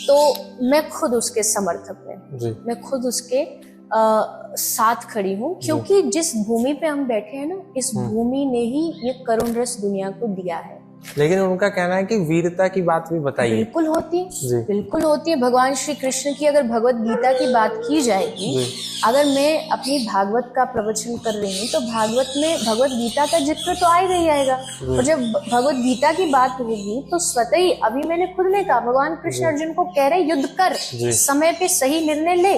तो मैं खुद उसके समर्थक में, मैं खुद उसके साथ खड़ी हूँ, क्योंकि जिस भूमि पे हम बैठे हैं ना, इस भूमि ने ही ये करुण रस दुनिया को दिया है। लेकिन उनका कहना है कि वीरता की बात भी बताइए। बिल्कुल होती है, बिल्कुल होती है। भगवान श्री कृष्ण की अगर भगवत गीता की बात की जाएगी, अगर मैं अपनी भागवत का प्रवचन कर रही हूँ तो भागवत में भगवत गीता का जिक्र तो आएगा ही आएगा। और जब भगवत गीता की बात होगी तो स्वतः ही, अभी मैंने खुद ने कहा, भगवान कृष्ण अर्जुन को कह रहे युद्ध कर, समय पे सही निर्णय ले।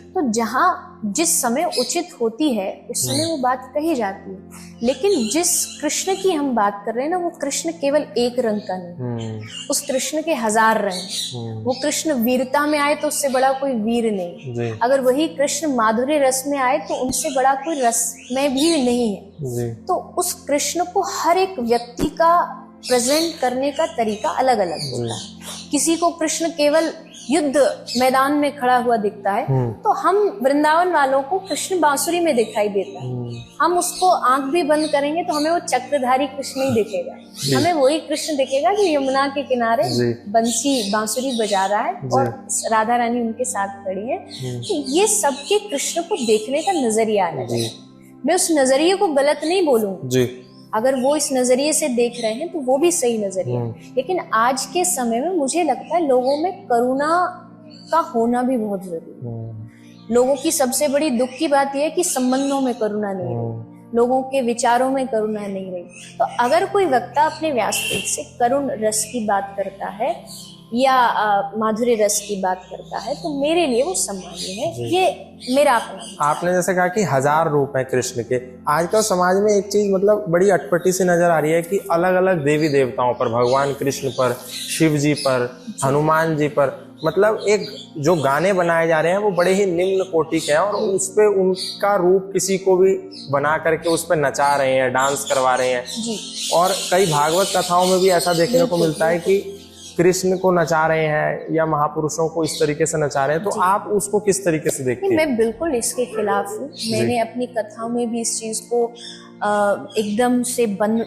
तो जहाँ जिस समय उचित होती है उस समय वो बात कही जाती है। लेकिन जिस कृष्ण की हम बात कर रहे हैं ना, वो कृष्ण केवल एक रंग का नहीं, उस कृष्ण के 1000 रंग। वो कृष्ण वीरता में आए तो उससे बड़ा कोई वीर नहीं, अगर वही कृष्ण माधुर्य रस में आए तो उनसे बड़ा कोई रस में भी नहीं है। तो उस कृष्ण को हर एक व्यक्ति का प्रेजेंट करने का तरीका अलग अलग होता है। किसी को कृष्ण केवल युद्ध मैदान में खड़ा हुआ दिखता है, तो हम वृंदावन वालों को कृष्ण बांसुरी में दिखाई देता है। हम उसको आंख भी बंद करेंगे तो हमें वो चक्रधारी कृष्ण ही दिखेगा, हमें वही कृष्ण दिखेगा कि यमुना के किनारे बंसी बांसुरी बजा रहा है और राधा रानी उनके साथ खड़ी है। तो ये सबके कृष्ण को देखने का नजरिया अलग है। मैं उस नजरिए को गलत नहीं बोलूंगी, अगर वो इस नजरिए से देख रहे हैं तो वो भी सही नजरिया है। लेकिन आज के समय में मुझे लगता है लोगों में करुणा का होना भी बहुत जरूरी है। लोगों की सबसे बड़ी दुख की बात यह है कि संबंधों में करुणा नहीं है। लोगों के विचारों में करुणा नहीं रही। तो अगर कोई वक्ता अपने व्यासपीठ से करुण रस की बात करता है या माधुर्य रस की बात करता है तो मेरे लिए वो सम्मानीय है। ये मेरा अपना। आपने जैसे कहा कि 1000 रूप हैं कृष्ण के। आजकल समाज में एक चीज मतलब बड़ी अटपटी सी नजर आ रही है कि अलग अलग देवी देवताओं पर, भगवान कृष्ण पर, शिव जी पर, हनुमान जी पर, मतलब एक जो गाने बनाए जा रहे हैं वो बड़े ही निम्न कोटि के हैं और उस पे उनका रूप किसी को भी बना करके उस पे नचा रहे हैं, डांस करवा रहे हैं जी। और कई भागवत कथाओं में भी ऐसा देखने को मिलता है कि कृष्ण को नचा रहे हैं या महापुरुषों को इस तरीके से नचा रहे हैं। तो आप उसको किस तरीके से देखते हैं? मैं बिल्कुल इसके खिलाफ हूँ। मैंने अपनी कथाओं में भी इस चीज को एकदम से बंद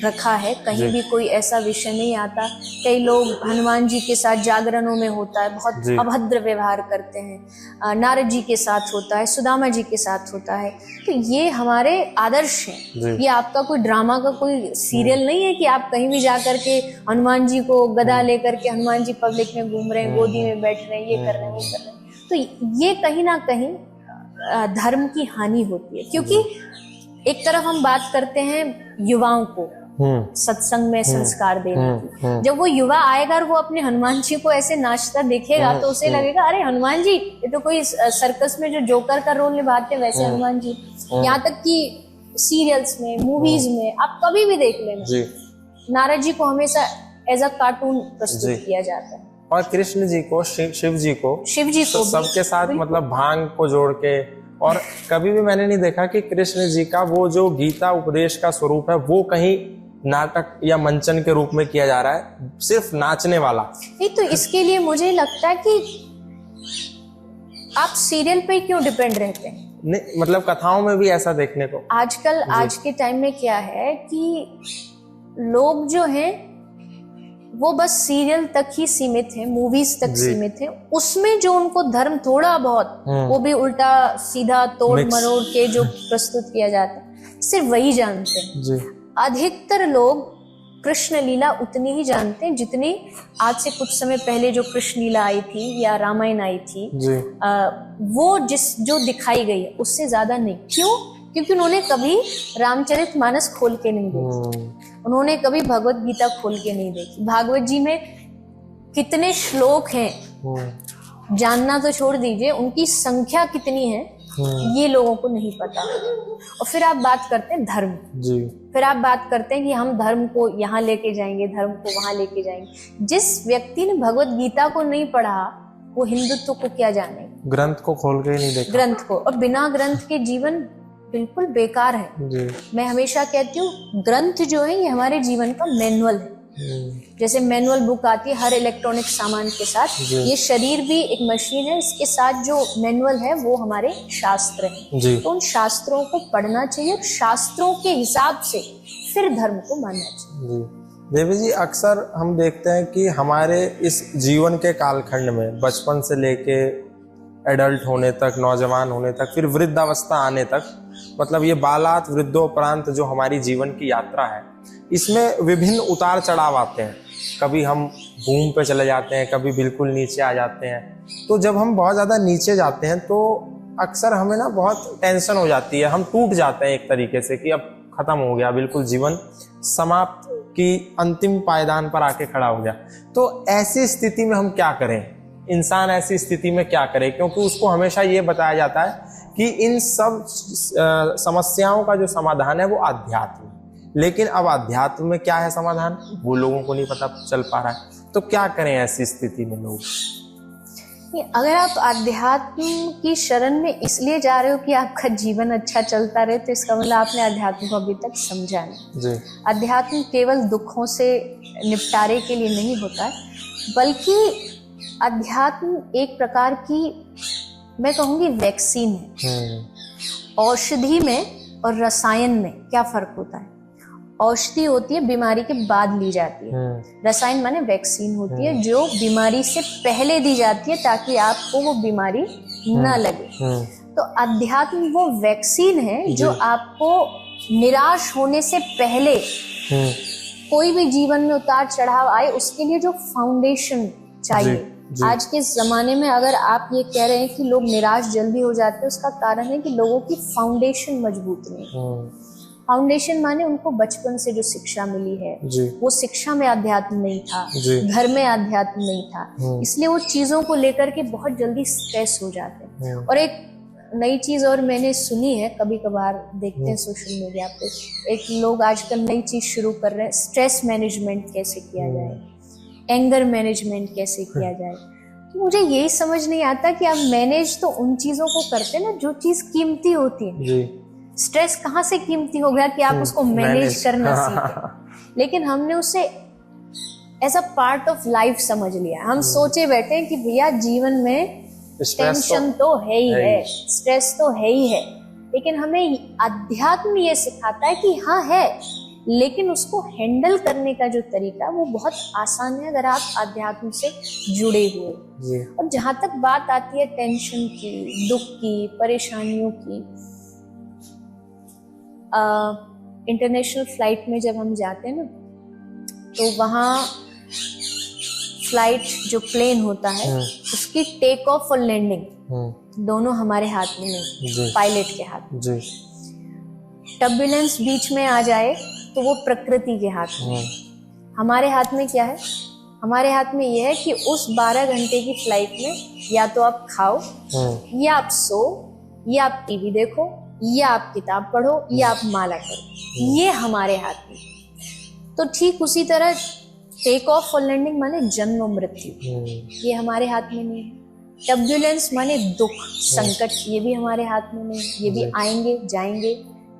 रखा है। कहीं भी कोई ऐसा विषय नहीं आता। कई लोग हनुमान जी के साथ जागरणों में होता है, बहुत अभद्र व्यवहार करते हैं। नारद जी के साथ होता है, सुदामा जी के साथ होता है। तो ये हमारे आदर्श हैं। ये आपका कोई ड्रामा का कोई सीरियल नहीं है कि आप कहीं भी जा करके हनुमान जी को गदा लेकर के हनुमान जी पब्लिक में घूम रहे हैं, गोदी में बैठ रहे हैं, ये कर रहे हैं, वो कर रहे हैं। तो ये कहीं ना कहीं धर्म की हानि होती है। क्योंकि एक तरफ हम बात करते हैं युवाओं को सत्संग में संस्कार देने की। जब वो युवा आएगा और वो अपने हनुमान जी को ऐसे नाचता देखेगा तो उसे लगेगा अरे हनुमान जी ये तो कोई सर्कस में जो जोकर का रोल निभाते वैसे हनुमान जी। यहाँ तक कि सीरियल्स में, मूवीज में आप कभी भी देख लेना, नारद जी को हमेशा एज अ कार्टून प्रस्तुत किया जाता है और कृष्ण जी को, शिव जी को सबके साथ मतलब भांग को जोड़ के। और कभी भी मैंने नहीं देखा कि कृष्ण जी का वो जो गीता उपदेश का स्वरूप है वो कहीं नाटक या मंचन के रूप में किया जा रहा है, सिर्फ नाचने वाला। नहीं तो इसके लिए मुझे लगता है कि आप सीरियल पे क्यों डिपेंड रहते हैं? नहीं मतलब कथाओं में भी ऐसा देखने को आजकल आज के टाइम में क्या है कि लोग जो हैं वो बस सीरियल तक ही सीमित हैं, मूवीज तक सीमित हैं। उसमें जो उनको धर्म थोड़ा बहुत वो भी उल्टा सीधा तोड़ मरोड़ के जो प्रस्तुत किया जाता है सिर्फ वही जानते हैं। जी। अधिकतर लोग कृष्ण लीला उतनी ही जानते हैं जितनी आज से कुछ समय पहले जो कृष्ण लीला आई थी या रामायण आई थी वो जो दिखाई गई है उससे ज्यादा नहीं। क्यों? क्योंकि उन्होंने कभी रामचरितमानस खोल के नहीं देखी, उन्होंने कभी भगवत गीता खोल के नहीं देखी। भागवत जी में कितने श्लोक हैं जानना तो छोड़ दीजिए, उनकी संख्या कितनी है ये लोगों को नहीं पता। और फिर आप बात करते हैं धर्म जी। फिर आप बात करते हैं कि हम धर्म को यहाँ लेके जाएंगे, धर्म को वहां लेके जाएंगे। जिस व्यक्ति ने भगवत गीता को नहीं पढ़ा वो हिंदुत्व को क्या जाने, ग्रंथ को खोल के नहीं देखा, ग्रंथ को। और बिना ग्रंथ के जीवन बिल्कुल बेकार है जी। मैं हमेशा कहती हूँ ग्रंथ जो है ये हमारे जीवन का मैनुअल है। जैसे मैनुअल बुक आती है हर इलेक्ट्रॉनिक सामान के साथ, ये शरीर भी एक मशीन है, इसके साथ जो मैनुअल है वो हमारे शास्त्र हैं। तो उन शास्त्रों को पढ़ना चाहिए और शास्त्रों के हिसाब से फिर धर्म को मानना चाहिए। देवी जी, अक्सर हम देखते हैं कि हमारे इस जीवन के कालखंड में बचपन से लेके एडल्ट होने तक, नौजवान होने तक, फिर वृद्धावस्था आने तक, मतलब ये बालात वृद्धोपरांत जो हमारी जीवन की यात्रा है इसमें विभिन्न उतार चढ़ाव आते हैं। कभी हम बूम पे चले जाते हैं, कभी बिल्कुल नीचे आ जाते हैं। तो जब हम बहुत ज़्यादा नीचे जाते हैं तो अक्सर हमें ना बहुत टेंशन हो जाती है, हम टूट जाते हैं एक तरीके से कि अब खत्म हो गया, बिल्कुल जीवन समाप्त की अंतिम पायदान पर आके खड़ा हो गया। तो ऐसी स्थिति में हम क्या करें? इंसान ऐसी स्थिति में क्या करे? क्योंकि उसको हमेशा ये बताया जाता है कि इन सब समस्याओं का जो समाधान है वो आध्यात्म है। लेकिन अब अध्यात्म में क्या है समाधान वो लोगों को नहीं पता चल पा रहा है। तो क्या करें ऐसी स्थिति में लोग? अगर आप अध्यात्म की शरण में इसलिए जा रहे हो कि आपका जीवन अच्छा चलता रहे तो इसका मतलब आपने अध्यात्म को अभी तक समझा नहीं। अध्यात्म केवल दुखों से निपटारे के लिए नहीं होता है, बल्कि अध्यात्म एक प्रकार की मैं कहूंगी वैक्सीन है। औषधि में और रसायन में क्या फर्क होता है? औषधि होती है बीमारी के बाद ली जाती है, रसायन माने वैक्सीन होती है जो बीमारी से पहले दी जाती है ताकि आपको वो बीमारी न लगे। तो अध्यात्म वो वैक्सीन है जो आपको निराश होने से पहले कोई भी जीवन में उतार चढ़ाव आए उसके लिए जो फाउंडेशन चाहिए आज के जमाने में अगर आप ये कह रहे हैं कि लोग निराश जल्दी हो जाते हैं, उसका कारण है कि लोगों की फाउंडेशन मजबूत नहीं है। फाउंडेशन माने उनको बचपन से जो शिक्षा मिली है वो शिक्षा में अध्यात्म नहीं था, घर में अध्यात्म नहीं था, इसलिए वो चीजों को लेकर के बहुत जल्दी स्ट्रेस हो जाते हैं। और एक नई चीज और मैंने सुनी है, कभी कभार देखते हैं सोशल मीडिया पे, एक लोग आजकल नई चीज शुरू कर रहे हैं, स्ट्रेस मैनेजमेंट कैसे किया जाए, एंगर मैनेजमेंट कैसे किया जाए। तो मुझे यही समझ नहीं आता कि आप मैनेज तो उन चीजों को करते हैं ना जो चीज कीमती होती है। स्ट्रेस कहाँ से कीमती हो गया कि आप उसको मैनेज करना सीखें, लेकिन हमने उसे as a part of life समझ लिया। हम सोचे बैठे हैं कि भैया जीवन में टेंशन तो है ही है, स्ट्रेस तो है ही है, लेकिन हमें अध्यात्म ये सिखाता है कि हाँ है, लेकिन उसको हैंडल करने का जो तरीका वो बहुत आसान है अगर आप अध्यात्म से जुड़े हुए। और जहां तक बात आती है टेंशन की, दुख की, परेशानियों की, इंटरनेशनल फ्लाइट में जब हम जाते हैं ना, तो वहाँ फ्लाइट जो प्लेन होता है उसकी टेक ऑफ और लैंडिंग दोनों हमारे हाथ में नहीं, पायलट के हाथ में। टर्बुलेंस बीच में आ जाए तो वो प्रकृति के हाथ में। हमारे हाथ में क्या है? हमारे हाथ में ये है कि उस 12 घंटे की फ्लाइट में या तो आप खाओ, या आप सो, या आप टीवी देखो, या आप किताब पढ़ो, या आप माला करो। ये हमारे हाथ में। तो ठीक उसी तरह टेक ऑफ और लैंडिंग माने जन्म और मृत्यु, ये हमारे हाथ में नहीं है। टर्बुलेंस माने दुख, संकट, ये भी हमारे हाथ में नहीं है। ये भी आएंगे जाएंगे,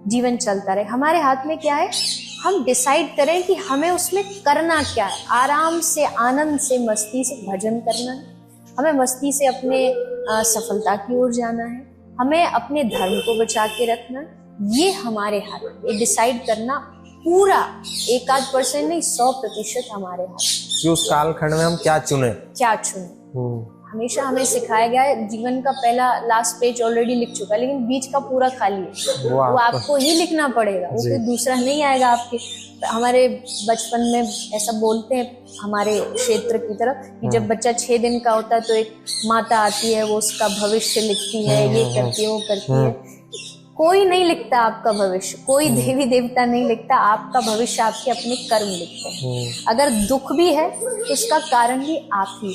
जीवन चलता रहे। हमारे हाथ में क्या है? हम डिसाइड करें कि हमें उसमें करना क्या है। आराम से, आनंद से, मस्ती से भजन करना है, हमें मस्ती से अपने सफलता की ओर जाना है, हमें अपने धर्म को बचा के रखना। ये हमारे हाथ में, ये डिसाइड करना पूरा 1-8% नहीं, 100% हमारे हाथ में कि उस कालखंड में हम क्या चुने। हमेशा हमें सिखाया गया है, जीवन का पहला लास्ट पेज ऑलरेडी लिख चुका है, लेकिन बीच का पूरा खाली है। वो आपको ही लिखना पड़ेगा, वो कोई दूसरा नहीं आएगा आपके। हमारे बचपन में ऐसा बोलते हैं हमारे क्षेत्र की तरफ कि जब बच्चा 6 दिन का होता है तो एक माता आती है, वो उसका भविष्य लिखती है, ये करती है, वो करती है। कोई नहीं लिखता आपका भविष्य, कोई देवी देवता नहीं लिखता आपका भविष्य, आपके अपने कर्म लिखते हैं। अगर दुख भी है तो उसका कारण भी आप ही।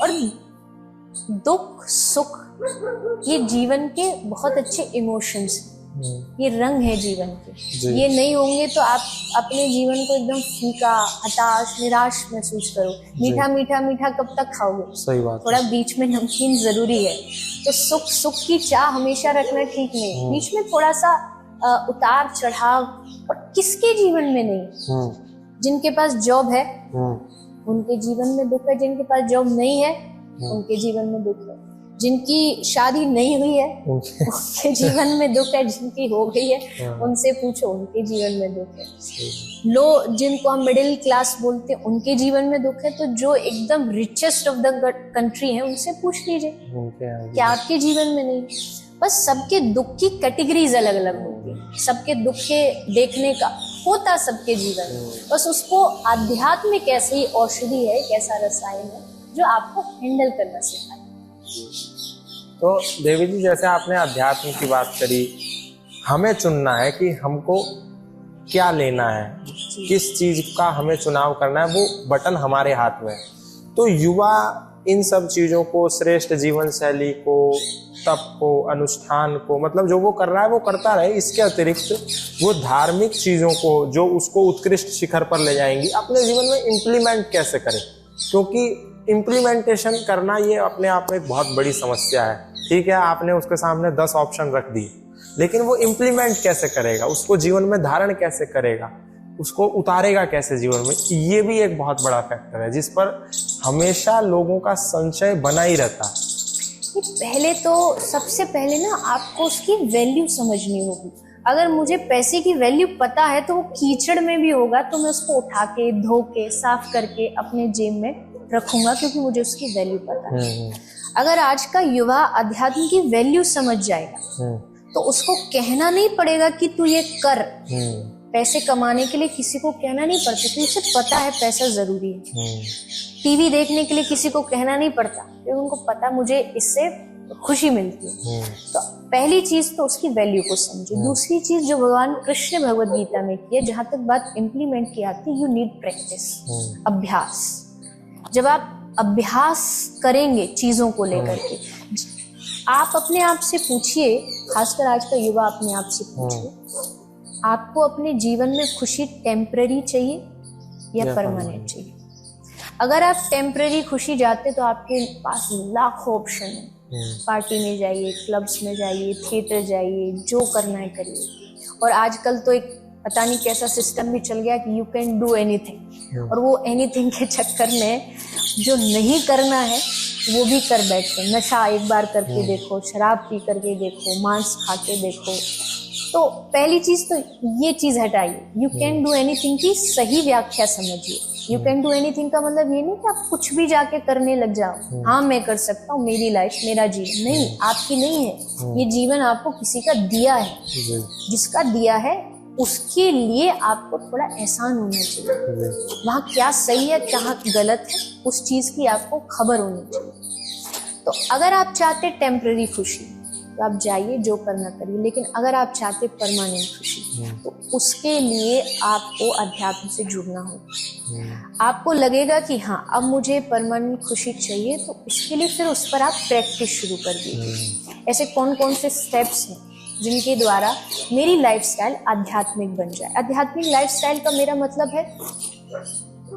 और दुख सुख ये जीवन के बहुत अच्छे इमोशंस हैं, ये रंग है जीवन के। ये नहीं होंगे तो आप अपने जीवन को एकदम फीका, हताश, निराश महसूस करो। मीठा मीठा मीठा कब तक खाओगे? सही बात। थोड़ा बीच में नमकीन जरूरी है। तो सुख की चाह हमेशा रखना ठीक नहीं है। बीच में थोड़ा सा उतार चढ़ाव। और किसके जीवन में नहीं? जिनके पास जॉब है उनके जीवन में दुख है, जिनके पास जॉब नहीं है उनके जीवन में दुख है, जिनकी शादी नहीं हुई है उनके जीवन में दुख है, जिनकी हो गई है उनसे पूछो, उनके जीवन में दुख है। जिनको हम मिडिल क्लास बोलते हैं उनके जीवन में दुख है। तो जो एकदम रिचेस्ट ऑफ द कंट्री है उनसे पूछ लीजिए, क्या आपके जीवन में नहीं? बस सबके दुख की कैटेगरीज अलग अलग होती है, सबके दुख के देखने का होता सबके जीवन में। बस उसको आध्यात्म एक ऐसी औषधि है, एक ऐसा रसायन है जो आपको हैंडल करना सिखाए। तो देवी जी, जैसे आपने अध्यात्म की बात करी, हमें चुनना है कि हमको क्या लेना है, किस चीज का हमें चुनाव करना है, वो बटन हमारे हाथ में है। तो युवा इन सब चीजों को, श्रेष्ठ जीवन शैली को, तप को, अनुष्ठान को, मतलब जो वो कर रहा है वो करता रहे। इसके अतिरिक्त वो धार्मिक चीजों को जो उसको उत्कृष्ट शिखर पर ले जाएंगी, अपने जीवन में इम्प्लीमेंट कैसे करें? क्योंकि इम्प्लीमेंटेशन करना ये अपने आप में एक बहुत बड़ी समस्या है। ठीक है, आपने उसके सामने 10 ऑप्शन रख दिए, लेकिन वो इम्प्लीमेंट कैसे करेगा, उसको जीवन में धारण कैसे करेगा, उसको उतारेगा कैसे जीवन में? ये भी एक बहुत बड़ा फैक्टर है जिस पर हमेशा लोगों का संशय बना ही रहता है। पहले तो सबसे पहले ना आपको उसकी वैल्यू समझनी होगी। अगर मुझे पैसे की वैल्यू पता है तो वो कीचड़ में भी होगा तो मैं उसको उठा के, धो के, साफ करके अपने जेब में रखूंगा, क्योंकि मुझे उसकी वैल्यू पता है। अगर आज का युवा अध्यात्म की वैल्यू समझ जाएगा तो उसको कहना नहीं पड़ेगा कि तू ये कर। पैसे कमाने के लिए किसी को कहना नहीं पड़ता, तो उसे पता है पैसा जरूरी है। टीवी देखने के लिए किसी को कहना नहीं पड़ता, क्योंकि उनको पता मुझे इससे खुशी मिलती है। तो पहली चीज तो उसकी वैल्यू को समझे। दूसरी चीज जो भगवान कृष्ण ने भगवद गीता में की है, जहां तक बात इम्प्लीमेंट की आती है, यू नीड प्रैक्टिस, अभ्यास। जब आप अभ्यास करेंगे चीजों को लेकर के, आप अपने आप से पूछिए, खासकर आज का युवा अपने आप से पूछिए, आपको अपने जीवन में खुशी टेम्पररी चाहिए या परमानेंट चाहिए? अगर आप टेम्पररी खुशी चाहते तो आपके पास लाखों ऑप्शन है। पार्टी में जाइए, क्लब्स में जाइए, थिएटर जाइए, जो करना है करिए। और आजकल तो एक पता नहीं कैसा सिस्टम भी चल गया कि यू कैन डू एनीथिंग, और वो एनीथिंग के चक्कर में जो नहीं करना है वो भी कर बैठते। नशा एक बार करके देखो, शराब पी करके देखो, मांस खा के देखो। तो पहली चीज तो ये चीज हटाइए, यू कैन डू एनीथिंग की सही व्याख्या समझिए। यू कैन डू एनीथिंग का मतलब ये नहीं कि आप कुछ भी जाके करने लग जाओ, हाँ मैं कर सकता हूँ, मेरी लाइफ, मेरा जीवन। नहीं, आपकी नहीं है ये जीवन, आपको किसी का दिया है। जिसका दिया है उसके लिए आपको थोड़ा एहसान होना चाहिए, वहाँ क्या सही है क्या गलत है उस चीज की आपको खबर होनी चाहिए। तो अगर आप चाहते टेम्पररी खुशी तो आप जाइए, जो करना करिए। लेकिन अगर आप चाहते परमानेंट खुशी तो उसके लिए आपको अध्यात्म से जुड़ना होगा। आपको लगेगा कि हाँ अब मुझे परमानेंट खुशी चाहिए, तो उसके लिए फिर उस पर आप प्रैक्टिस शुरू कर दीजिए। ऐसे कौन कौन से स्टेप्स हैं जिनके द्वारा मेरी लाइफस्टाइल आध्यात्मिक बन जाए। आध्यात्मिक लाइफस्टाइल का मेरा मतलब है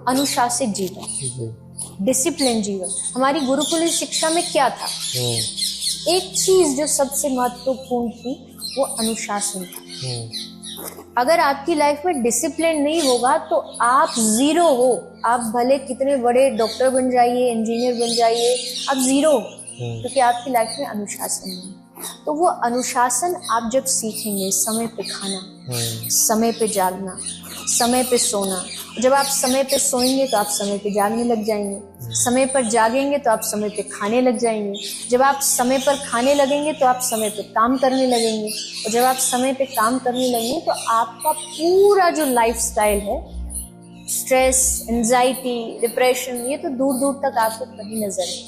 अनुशासित जीवन, डिसिप्लिन जीवन। हमारी गुरुकुल शिक्षा में क्या था? एक चीज जो सबसे महत्वपूर्ण थी वो अनुशासन था। अगर आपकी लाइफ में डिसिप्लिन नहीं होगा तो आप जीरो हो। आप भले कितने बड़े डॉक्टर बन जाइए, इंजीनियर बन जाइए, आप जीरो हो, क्योंकि आपकी लाइफ में अनुशासन नहीं। तो वो अनुशासन आप जब सीखेंगे, समय पे खाना, समय पे जागना, समय पे सोना। जब आप समय पे सोएंगे तो आप समय पे जागने लग जाएंगे, समय पर जागेंगे तो आप समय पे खाने लग जाएंगे, जब आप समय पर खाने लगेंगे तो आप समय पे काम करने लगेंगे, और जब आप समय पे काम करने लगेंगे तो आपका पूरा जो लाइफस्टाइल है, स्ट्रेस, एंजाइटी, डिप्रेशन, ये तो दूर दूर तक आपको कहीं नजर नहीं।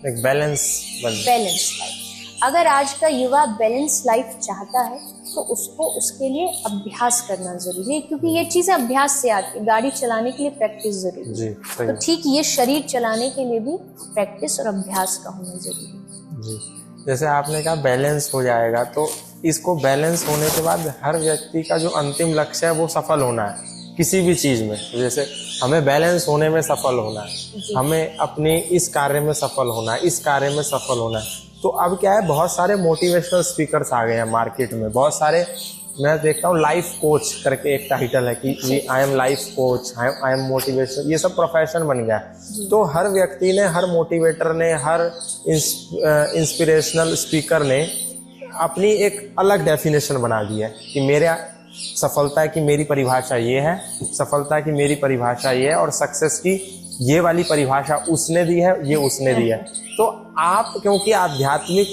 एक बैलेंस लाइफ। अगर आज का युवा बैलेंस लाइफ चाहता है तो उसको उसके लिए अभ्यास करना जरूरी है, क्योंकि ये चीजें अभ्यास से आती है। गाड़ी चलाने के लिए प्रैक्टिस जरूरी है, तो ठीक ये शरीर चलाने के लिए भी प्रैक्टिस और अभ्यास का होना जरूरी है। जी, जैसे आपने कहा बैलेंस हो जाएगा, तो इसको बैलेंस होने के बाद हर व्यक्ति का जो अंतिम लक्ष्य है वो सफल होना है किसी भी चीज में। जैसे हमें बैलेंस होने में सफल होना है, हमें अपने इस कार्य में सफल होना है, इस कार्य में सफल होना है। तो अब क्या है, बहुत सारे मोटिवेशनल स्पीकर्स आ गए हैं मार्केट में, बहुत सारे। मैं देखता हूँ लाइफ कोच करके एक टाइटल है कि I am life coach, I am motivation, ये सब प्रोफेशन बन गया। तो हर व्यक्ति ने, हर मोटिवेटर ने, हर इंस्पिरेशनल स्पीकर ने अपनी एक अलग डेफिनेशन बना दी है कि मेरे सफलता की मेरी परिभाषा ये है, सफलता की मेरी परिभाषा ये है, और सक्सेस की ये वाली परिभाषा उसने दी है, ये उसने दी है। तो आप क्योंकि आध्यात्मिक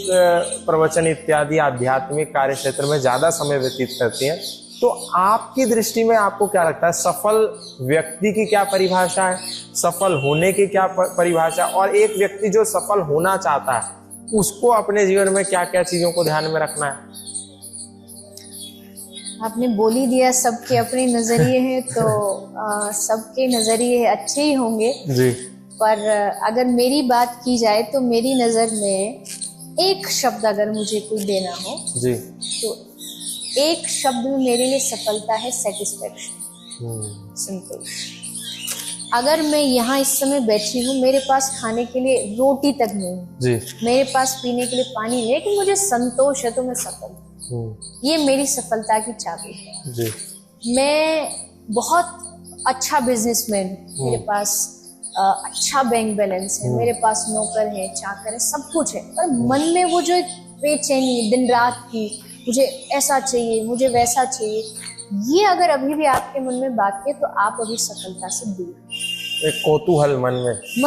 प्रवचन इत्यादि आध्यात्मिक कार्य क्षेत्र में ज्यादा समय व्यतीत करती हैं, तो आपकी दृष्टि में आपको क्या लगता है, सफल व्यक्ति की क्या परिभाषा है, सफल होने की क्या परिभाषा, और एक व्यक्ति जो सफल होना चाहता है उसको अपने जीवन में क्या क्या चीजों को ध्यान में रखना है? आपने बोल ही दिया, सबके अपने नजरिए हैं, तो सबके नजरिए अच्छे ही होंगे जी। पर अगर मेरी बात की जाए तो मेरी नजर में एक शब्द अगर मुझे कोई देना हो जी, तो एक शब्द में मेरे लिए सफलता है सेटिस्फेक्शन, संतोष। अगर मैं यहाँ इस समय बैठी हूँ, मेरे पास खाने के लिए रोटी तक नहीं जी, मेरे पास पीने के लिए पानी नहीं, लेकिन मुझे संतोष है तो मैं सफल हूँ। ये मेरी सफलता की चाबी है। जी। मैं बहुत अच्छा बिजनेसमैन, मेरे पास अच्छा बैंक बैलेंस है, मेरे पास नौकर है, चाकर है, सब कुछ है, पर मन में वो जो एक बेचैनी दिन रात की, मुझे ऐसा चाहिए, मुझे वैसा चाहिए, ये अगर अभी भी आपके मन में बाकी है तो आप अभी सफलता से दूर। एक कौतूहल मन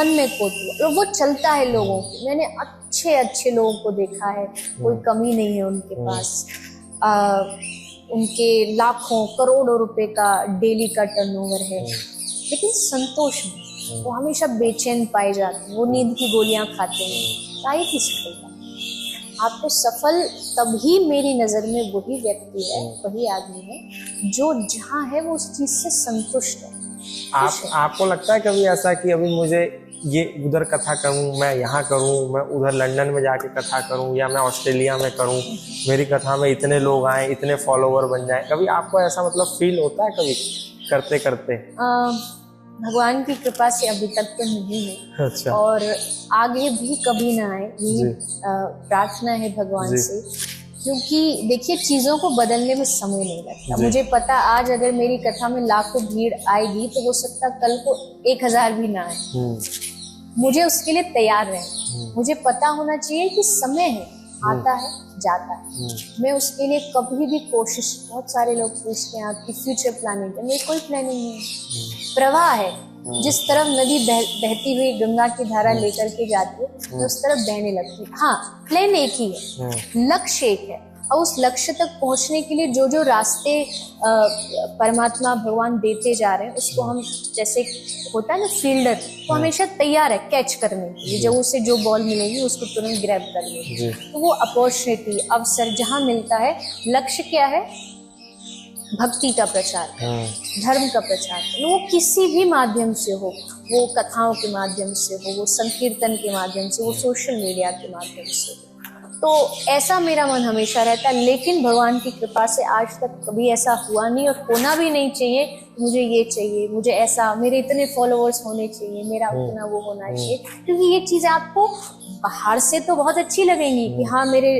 में कौतूहल, और वो चलता है लोगों की। मैंने अच्छे लोगों को देखा है, कोई कमी नहीं है उनके पास, उनके लाखों करोड़ों रुपए का डेली का टर्नओवर है, लेकिन संतोष नहीं। वो हमेशा बेचैन पाए जाते हैं, वो नींद की गोलियां खाते हैं। काय की सफलता? आपको सफल तभी मेरी नजर में वही व्यक्ति है, वही आदमी है जो जहाँ है वो उस चीज से संतुष्ट है। आपको लगता है कभी ऐसा कि अभी मुझे ये उधर कथा करूं, मैं यहाँ करूं, मैं उधर लंदन में जाके कथा करूं, या मैं ऑस्ट्रेलिया में करूं, मेरी कथा में इतने लोग आए, इतने फॉलोवर बन जाएं, कभी आपको ऐसा मतलब फील होता है कभी करते करते? भगवान की कृपा से अभी तक तो नहीं है। अच्छा। और आगे भी कभी ना आए, यही प्रार्थना है भगवान से। क्योंकि देखिए, चीजों को बदलने में समय नहीं लगता। मुझे पता आज अगर मेरी कथा में लाखों भीड़ आएगी तो हो सकता कल को 1000 भी ना आए। मुझे उसके लिए तैयार रहना। मुझे पता होना चाहिए कि समय है, आता है जाता है। मैं उसके लिए कभी भी कोशिश, बहुत सारे लोग पूछते हैं आपकी फ्यूचर प्लानिंग है, मेरी कोई प्लानिंग नहीं है। प्रवाह है, जिस तरफ नदी बहती हुई गंगा की धारा लेकर के जाती है, मैं उस तरफ बहने लगती। हाँ, प्लान एक ही है, लक्ष्य एक है, और उस लक्ष्य तक पहुंचने के लिए जो जो रास्ते परमात्मा भगवान देते जा रहे हैं, उसको हम, जैसे होता है ना फील्डर, वो हमेशा तैयार है कैच करने के लिए। जब उसे जो बॉल मिलेगी उसको तुरंत ग्रैब कर लेगी। तो वो अपॉर्चुनिटी, अवसर जहाँ मिलता है, लक्ष्य क्या है? भक्ति का प्रचार, धर्म का प्रचार। वो किसी भी माध्यम से हो, वो कथाओं के माध्यम से हो, वो संकीर्तन के माध्यम से, वो सोशल मीडिया के माध्यम से हो। तो ऐसा मेरा मन हमेशा रहता है। लेकिन भगवान की कृपा से आज तक कभी ऐसा हुआ नहीं, और होना भी नहीं चाहिए। मुझे ये चाहिए, मुझे ऐसा, मेरे इतने फॉलोअर्स होने चाहिए, मेरा उतना वो होना चाहिए। क्योंकि ये चीज़ आपको बाहर से तो बहुत अच्छी लगेंगी कि हाँ मेरे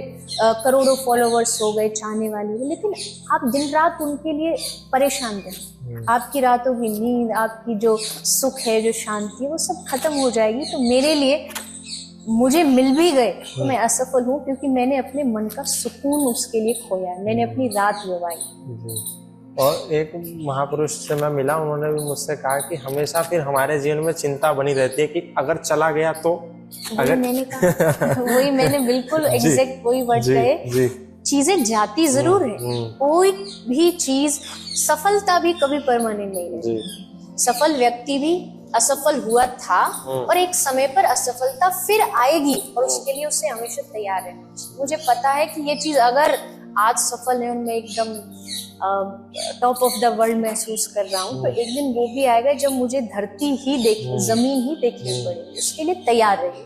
करोड़ों फॉलोअर्स हो गए, चाहने वाले हो, लेकिन आप दिन रात उनके लिए परेशान रहें। आपकी रातों की नींद, आपकी जो सुख है, जो शांति है, वो सब खत्म हो जाएगी। तो मेरे लिए, मुझे मिल भी गए तो मैं असफल हूँ, क्योंकि मैंने अपने मन का सुकून उसके लिए खोया है, मैंने अपनी रात गंवाई। और एक महापुरुष से मैं मिला, उन्होंने भी मुझसे कहा कि हमेशा फिर हमारे जीवन में चिंता बनी रहती है कि अगर चला गया तो, अगर मैंने कहा वही मैंने बिल्कुल एग्जैक्ट वही वर्ड कहे। चीजें जाती जरूर है, कोई भी चीज, सफलता भी कभी परमानेंट नहीं रहती। सफल व्यक्ति भी असफल हुआ था, और एक समय पर असफलता फिर आएगी, और उसके लिए उसे हमेशा तैयार रहना चाहिए। मुझे पता है कि ये चीज अगर आज सफल है और मैं एकदम टॉप ऑफ द वर्ल्ड महसूस कर रहा हूँ, तो एक दिन वो भी आएगा जब मुझे धरती ही जमीन ही देखनी पड़ेगी। उसके लिए तैयार रहिए।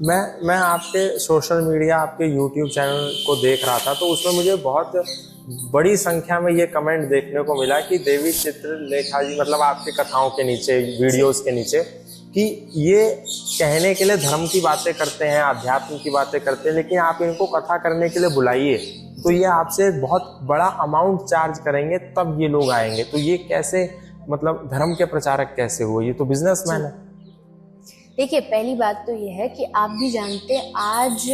मैं आपके सोशल मीडिया, आपके यूट्यूब चैनल को देख रहा था, तो उसमें मुझे बहुत बड़ी संख्या में ये कमेंट देखने को मिला कि देवी चित्रलेखा जी, मतलब आपकी कथाओं के नीचे, वीडियोस के नीचे, कि ये कहने के लिए धर्म की बातें करते हैं, अध्यात्म की बातें करते हैं, लेकिन आप इनको कथा करने के लिए बुलाइए तो ये आपसे बहुत बड़ा अमाउंट चार्ज करेंगे, तब ये लोग आएंगे। तो ये कैसे, मतलब धर्म के प्रचारक कैसे हुए? ये तो बिजनेसमैन है। देखिए, पहली बात तो ये है कि आप भी जानते हैं, आज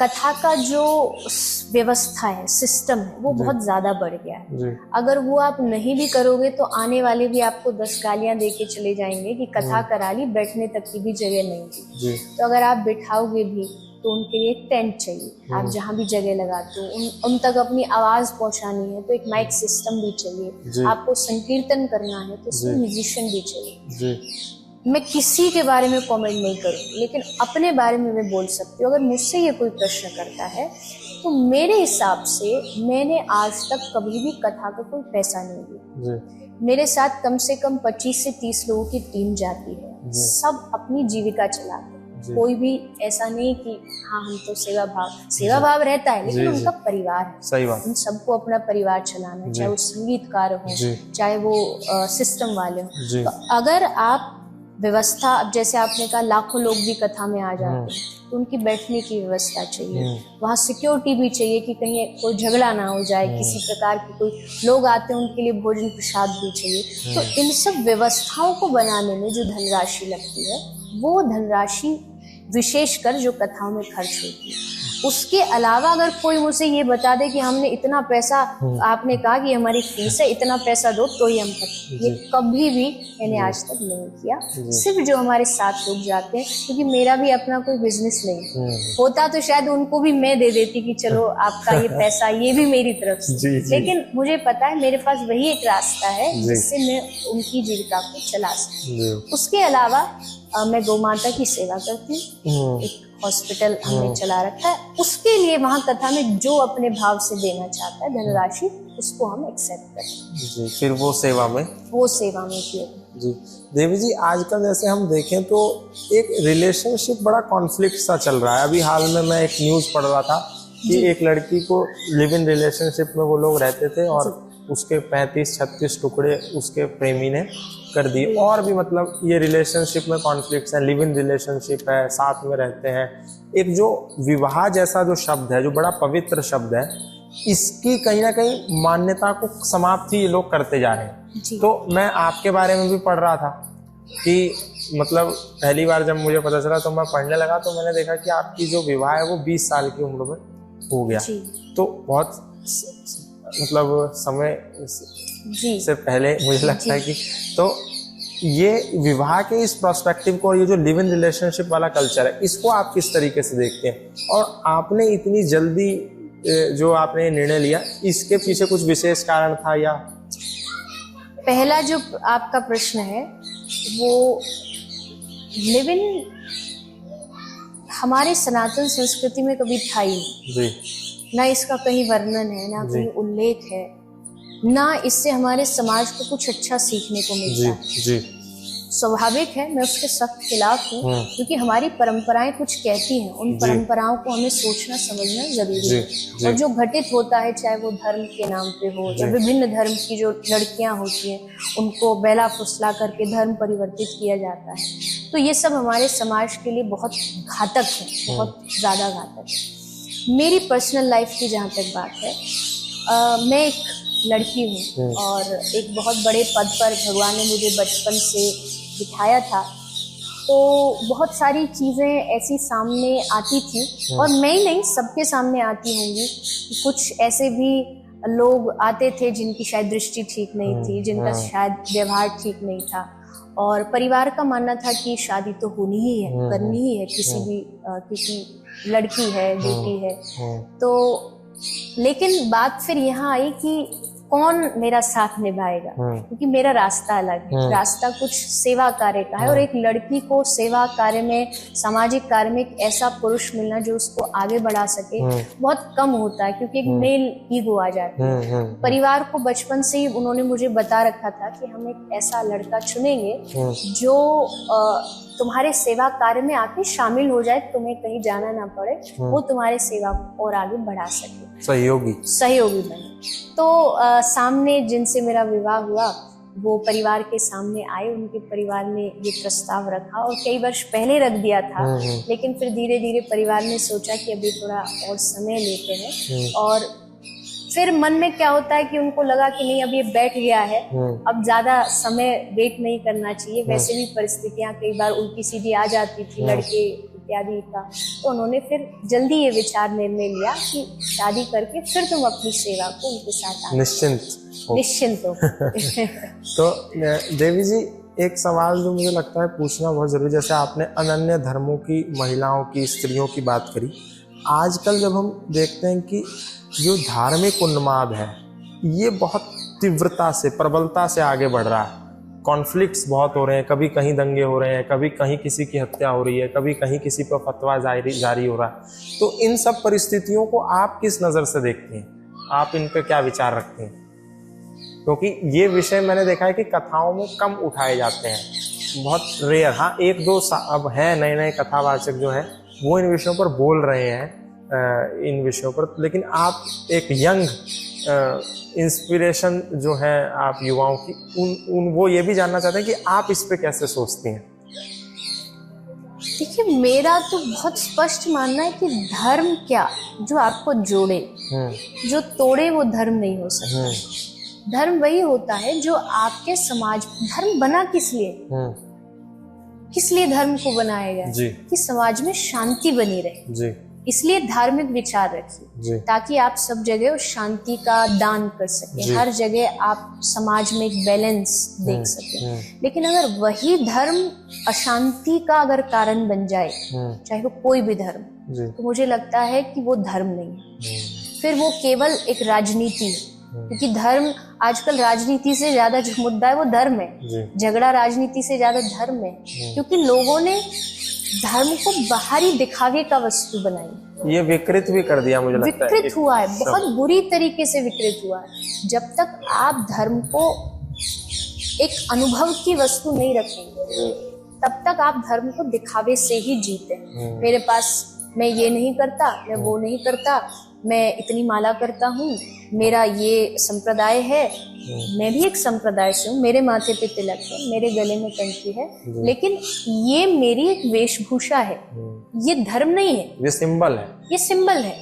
कथा का जो व्यवस्था है, सिस्टम है, वो बहुत ज्यादा बढ़ गया है। अगर वो आप नहीं भी करोगे तो आने वाले भी आपको 10 गालियां दे के चले जाएंगे कि कथा करा ली, बैठने तक की भी जगह नहीं थी। तो अगर आप बिठाओगे भी तो उनके लिए एक टेंट चाहिए। आप जहाँ भी जगह लगाते हो उन तक अपनी आवाज पहुंचानी है तो एक माइक सिस्टम भी चाहिए। आपको संकीर्तन करना है तो उसमें म्यूजिशियन भी चाहिए। मैं किसी के बारे में कमेंट नहीं करूँगी, लेकिन अपने बारे में मैं बोल सकती हूँ। अगर मुझसे ये कोई प्रश्न करता है तो मेरे हिसाब से मैंने आज तक कभी भी कथा का कोई पैसा नहीं लिया। मेरे साथ कम से कम 25 से 30 लोगों की टीम जाती है, सब अपनी जीविका चलाते हैं। कोई भी ऐसा नहीं कि हाँ हम तो सेवा भाव रहता है, लेकिन उनका परिवार है। सही बात। उन सबको अपना परिवार चलाना है, चाहे वो संगीतकार हो, चाहे वो सिस्टम वाले हो। तो अगर आप व्यवस्था, अब जैसे आपने कहा लाखों लोग भी कथा में आ जाते हैं, तो उनकी बैठने की व्यवस्था चाहिए, वहाँ सिक्योरिटी भी चाहिए कि कहीं कोई झगड़ा ना हो जाए, किसी प्रकार की, कोई लोग आते हैं उनके लिए भोजन प्रसाद भी चाहिए। तो इन सब व्यवस्थाओं को बनाने में जो धनराशि लगती है, वो धनराशि विशेषकर जो कथाओं में खर्च होती है। उसके अलावा अगर कोई मुझे ये बता दे कि हमने इतना पैसा, आपने कहा कि हमारी फीस है, इतना पैसा दो तो ही हम करते, ये कभी भी मैंने आज तक नहीं किया। सिर्फ जो हमारे साथ लोग जाते हैं, क्योंकि मेरा भी अपना कोई बिजनेस नहीं होता तो शायद उनको भी मैं दे देती कि चलो आपका ये पैसा, ये भी मेरी तरफ से। लेकिन मुझे पता है मेरे पास वही एक रास्ता है जिससे मैं उनकी जीविका को चला सकूं। उसके अलावा मैं गौ माता की सेवा करती हूँ, एक हॉस्पिटल हमने चला रखा है, उसके लिए वहाँ कथा में जो अपने भाव से देना चाहता है धनराशि, उसको हम एक्सेप्ट करते हैं जी। फिर वो सेवा में किए जी। देवी जी, आजकल जैसे हम देखें तो एक रिलेशनशिप बड़ा कॉन्फ्लिक्ट सा चल रहा है। अभी हाल में मैं एक न्यूज़ पढ़ रहा था कि एक लड़की को लिव इन रिलेशनशिप में वो लोग रहते थे और उसके 35-36 टुकड़े उसके प्रेमी ने कर दिए। और भी मतलब ये रिलेशनशिप में कॉन्फ्लिक्ट्स हैं, लिव इन रिलेशनशिप है, साथ में रहते हैं। एक जो विवाह जैसा जो शब्द है, जो बड़ा पवित्र शब्द है, इसकी कहीं ना कहीं मान्यता को समाप्त ही ये लोग करते जा रहे हैं। तो मैं आपके बारे में भी पढ़ रहा था कि मतलब पहली बार जब मुझे पता चला तो मैं पढ़ने लगा, तो मैंने देखा कि आपकी जो विवाह है वो 20 साल की उम्र में हो गया। तो बहुत मतलब समय से पहले मुझे लगता है कि तो ये विवाह के इस पर्सपेक्टिव को, ये जो लिव इन रिलेशनशिप वाला कल्चर है, इसको आप किस तरीके से देखते हैं? और आपने इतनी जल्दी जो आपने निर्णय लिया, इसके पीछे कुछ विशेष कारण था या? पहला जो आपका प्रश्न है वो लिव इन हमारे सनातन संस्कृति में कभी था ही नहीं। ना इसका कहीं वर्णन है, ना कहीं उल्लेख है, ना इससे हमारे समाज को कुछ अच्छा सीखने को मिलता है। स्वाभाविक है, मैं उसके सख्त खिलाफ हूँ, क्योंकि हमारी परंपराएं कुछ कहती हैं, उन परंपराओं को हमें सोचना समझना जरूरी है। और जो घटित होता है, चाहे वो धर्म के नाम पे हो या विभिन्न धर्म की जो लड़कियां होती हैं उनको बेला फुसला करके धर्म परिवर्तित किया जाता है, तो ये सब हमारे समाज के लिए बहुत घातक है, बहुत ज्यादा घातक है। मेरी पर्सनल लाइफ की जहाँ तक बात है, मैं एक लड़की हूँ और एक बहुत बड़े पद पर भगवान ने मुझे बचपन से बिठाया था, तो बहुत सारी चीज़ें ऐसी सामने आती थी, और मैं ही नहीं, सबके सामने आती होंगी। कुछ ऐसे भी लोग आते थे जिनकी शायद दृष्टि ठीक नहीं थी, जिनका शायद व्यवहार ठीक नहीं था, और परिवार का मानना था कि शादी तो होनी ही है, करनी ही है, किसी लड़की है, बेटी है। तो लेकिन बात फिर यहाँ आई कि कौन मेरा साथ निभाएगा, क्योंकि मेरा रास्ता अलग है। रास्ता कुछ सेवा कार्य का है, और एक लड़की को सेवा कार्य में, सामाजिक कार्य में एक ऐसा पुरुष मिलना जो उसको आगे बढ़ा सके बहुत कम होता है, क्योंकि एक मेल ईगो आ जाती है। परिवार को बचपन से ही उन्होंने मुझे बता रखा था कि हम एक ऐसा लड़का चुनेंगे जो तुम्हारे सेवा कार्य में आके शामिल हो जाए, तुम्हें कहीं जाना ना पड़े, वो तुम्हारे सेवा को और आगे बढ़ा सके, सहयोगी बने। तो सामने जिनसे मेरा विवाह हुआ वो परिवार के सामने आए, उनके परिवार ने ये प्रस्ताव रखा, और कई वर्ष पहले रख दिया था, लेकिन फिर धीरे धीरे परिवार ने सोचा कि अभी थोड़ा और समय लेते हैं। और फिर मन में क्या होता है कि उनको लगा कि नहीं, अब ये बैठ गया है, अब ज्यादा समय वेट नहीं करना चाहिए। वैसे भी परिस्थितियां कई बार उल्टी सीधी आ जाती थी, लड़के इत्यादि का, तो उन्होंने फिर जल्दी ये विचार निर्णय लिया कि शादी करके फिर तुम अपनी सेवा को उनके साथ निश्चिंत हो। तो देवी जी, एक सवाल जो मुझे लगता है पूछना बहुत जरूरी, जैसे आपने अनन्य धर्मों की महिलाओं की, स्त्रियों की बात करी, आजकल जब हम देखते हैं कि जो धार्मिक उन्माद है ये बहुत तीव्रता से, प्रबलता से आगे बढ़ रहा है, कॉन्फ्लिक्ट्स बहुत हो रहे हैं, कभी कहीं दंगे हो रहे हैं, कभी कहीं किसी की हत्या हो रही है, कभी कहीं किसी पर फतवा जारी हो रहा है। तो इन सब परिस्थितियों को आप किस नज़र से देखते हैं? आप इन पे क्या विचार रखते हैं? क्योंकि ये विषय मैंने देखा है कि कथाओं में कम उठाए जाते हैं, बहुत रेयर। हाँ, एक दो अब हैं नए कथावाचक जो है वो इन विषयों पर बोल रहे हैं, इन विषयों पर, लेकिन आप एक यंग इंस्पिरेशन जो है आप युवाओं की, उन वो ये भी जानना चाहते हैं कि आप इस पे कैसे सोचती हैं? देखिए, मेरा तो बहुत स्पष्ट मानना है कि धर्म क्या, जो आपको जोड़े, जो तोड़े वो धर्म नहीं हो सकता। धर्म वही होता है जो आपके समाज, धर्म बना किस लिए धर्म को बनाया गया? कि समाज में शांति बनी रहे, इसलिए धार्मिक विचार रखिए जी ताकि आप सब जगह उस शांति का दान कर सकें, जी। हर जगह आप समाज में एक बैलेंस देख सकें। लेकिन अगर वही धर्म अशांति का अगर कारण बन जाए, चाहे वो कोई भी धर्म, जी तो मुझे लगता है कि वो धर्म नहीं है, फिर वो केवल एक राजनीति है। क्योंकि धर्म आजकल राजनीति से ज्यादा जो मुद्दा है वो धर्म है, जी झगड़ा राजनीति से ज्यादा धर्म है, क्योंकि लोगों ने धर्म को बाहरी दिखावे का वस्तु बनाई, ये विकृत भी कर दिया मुझे लगता है। विकृत हुआ है, बहुत बुरी तरीके से विकृत हुआ है। जब तक आप धर्म को एक अनुभव की वस्तु नहीं रखेंगे तब तक आप धर्म को दिखावे से ही जीते हैं। मेरे पास, मैं ये नहीं करता, मैं वो नहीं करता, मैं इतनी माला करता हूँ, मेरा ये संप्रदाय है, मैं भी एक संप्रदाय से हूँ, मेरे माथे पे तिलक है, मेरे गले में कंठी है, लेकिन ये मेरी एक वेशभूषा है, ये धर्म नहीं है, ये सिंबल है, ये सिंबल है।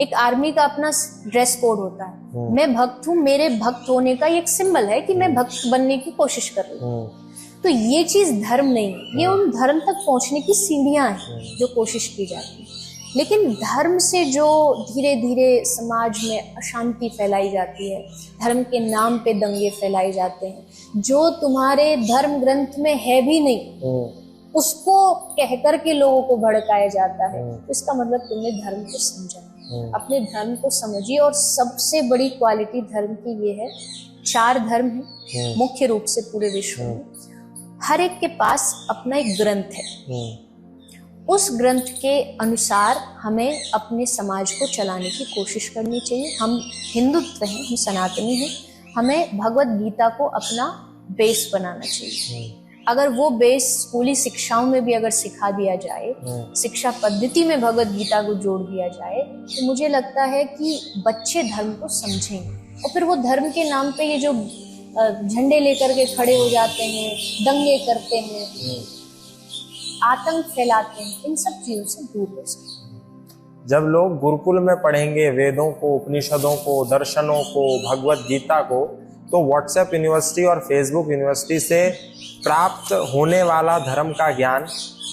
एक आर्मी का अपना ड्रेस कोड होता है, मैं भक्त हूँ, मेरे भक्त होने का ये एक सिंबल है कि मैं भक्त बनने की कोशिश कर रही हूँ। तो ये चीज धर्म नहीं है, ये उन धर्म तक पहुंचने की सीढ़ियां हैं जो कोशिश की जाती है। लेकिन धर्म से जो धीरे धीरे समाज में अशांति फैलाई जाती है, धर्म के नाम पे दंगे फैलाए जाते हैं, जो तुम्हारे धर्म ग्रंथ में है भी नहीं उसको कह करके लोगों को भड़काया जाता है, तो इसका मतलब तुमने धर्म को समझा। अपने धर्म को समझिए। और सबसे बड़ी क्वालिटी धर्म की ये है, 4 धर्म है मुख्य रूप से पूरे विश्व में, हर एक के पास अपना एक ग्रंथ है, उस ग्रंथ के अनुसार हमें अपने समाज को चलाने की कोशिश करनी चाहिए। हम हिंदुत्व हैं, हम सनातनी हैं, हमें भगवत गीता को अपना बेस बनाना चाहिए। अगर वो बेस स्कूली शिक्षाओं में भी अगर सिखा दिया जाए, शिक्षा पद्धति में भगवत गीता को जोड़ दिया जाए, तो मुझे लगता है कि बच्चे धर्म को समझेंगे। और फिर वो धर्म के नाम पे ये जो झंडे लेकर के खड़े हो जाते हैं, दंगे करते हैं, आतंक फैलाते हैं, इन सब चीजों से दूर हो सकते। जब लोग गुरुकुल में पढ़ेंगे वेदों को, उपनिषदों को, दर्शनों को, भगवत गीता को, तो व्हाट्सएप यूनिवर्सिटी और फेसबुक यूनिवर्सिटी से प्राप्त होने वाला धर्म का ज्ञान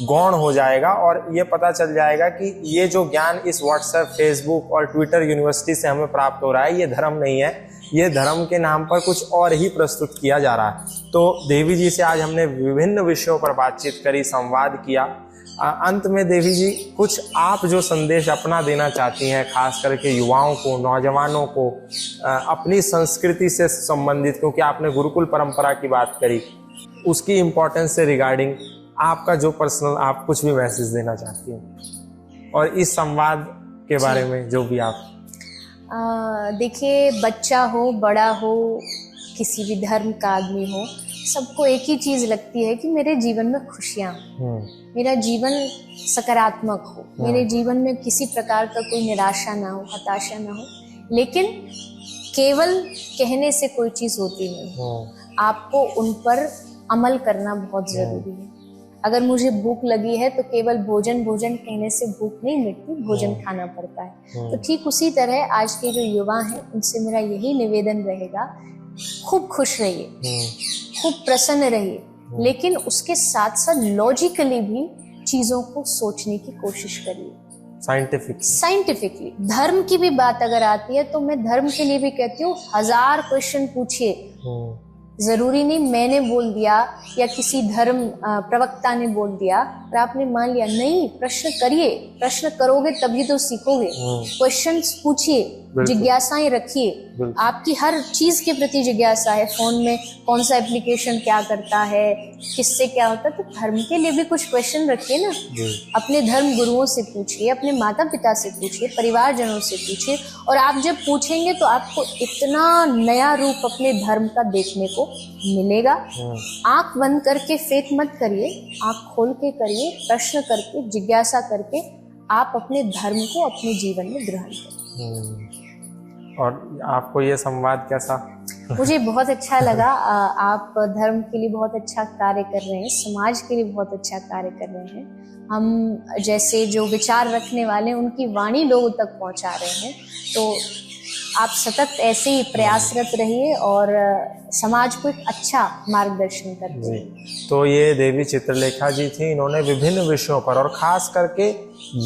गौण हो जाएगा और ये पता चल जाएगा कि ये जो ज्ञान इस व्हाट्सएप, फेसबुक और ट्विटर यूनिवर्सिटी से हमें प्राप्त हो रहा है, ये धर्म नहीं है, ये धर्म के नाम पर कुछ और ही प्रस्तुत किया जा रहा है। तो देवी जी से आज हमने विभिन्न विषयों पर बातचीत करी, संवाद किया। अंत में देवी जी, कुछ आप जो संदेश अपना देना चाहती हैं, खास करके युवाओं को, नौजवानों को, अपनी संस्कृति से संबंधित, क्योंकि आपने गुरुकुल परंपरा की बात करी, उसकी इम्पोर्टेंस से रिगार्डिंग आपका जो पर्सनल, आप कुछ भी मैसेज देना चाहती हैं और इस संवाद के बारे में जो भी आप। देखिए, बच्चा हो, बड़ा हो, किसी भी धर्म का आदमी हो, सबको एक ही चीज लगती है कि मेरे जीवन में खुशियां हो, मेरा जीवन सकारात्मक हो, मेरे जीवन में किसी प्रकार का कोई निराशा ना हो, हताशा ना हो। लेकिन केवल कहने से कोई चीज होती नहीं, आपको उन पर अमल करना बहुत जरूरी है। अगर मुझे भूख लगी है तो केवल भोजन भोजन कहने से भूख नहीं मिटती, भोजन खाना पड़ता है। तो ठीक उसी तरह आज के जो युवा हैं, उनसे मेरा यही निवेदन रहेगा, खूब खुश रहिए, खूब प्रसन्न रहिए, लेकिन उसके साथ साथ लॉजिकली भी चीजों को सोचने की कोशिश करिए, साइंटिफिकली। धर्म की भी बात अगर आती है तो मैं धर्म के लिए भी कहती हूँ, 1000 क्वेश्चन पूछिए। जरूरी नहीं मैंने बोल दिया या किसी धर्म प्रवक्ता ने बोल दिया और आपने मान लिया, नहीं, प्रश्न करिए, प्रश्न करोगे तभी तो सीखोगे। क्वेश्चंस पूछिए, जिज्ञासाएं रखिए, आपकी हर चीज के प्रति जिज्ञासा है, फोन में कौन सा एप्लीकेशन क्या करता है, किससे क्या होता है, तो धर्म के लिए भी कुछ क्वेश्चन रखिए ना। अपने धर्म गुरुओं से पूछिए, अपने माता पिता से पूछिए, परिवारजनों से पूछिए, और आप जब पूछेंगे तो आपको इतना नया रूप अपने धर्म का देखने को मिलेगा। आंख बंद करके फेथ मत करिए, आंख खोल के करिए, प्रश्न करके, जिज्ञासा करके आप अपने धर्म को अपने जीवन में ग्रहण करें। और आपको ये संवाद कैसा? मुझे बहुत अच्छा लगा। आप धर्म के लिए बहुत अच्छा कार्य कर रहे हैं, समाज के लिए बहुत अच्छा कार्य कर रहे हैं। हम जैसे जो विचार रखने वाले हैं उनकी वाणी लोगों तक पहुंचा रहे हैं, तो आप सतत ऐसे ही प्रयासरत रहिए और समाज को एक अच्छा मार्गदर्शन करते रहिए। तो ये देवी चित्रलेखा जी थी। इन्होंने विभिन्न विषयों पर और खास करके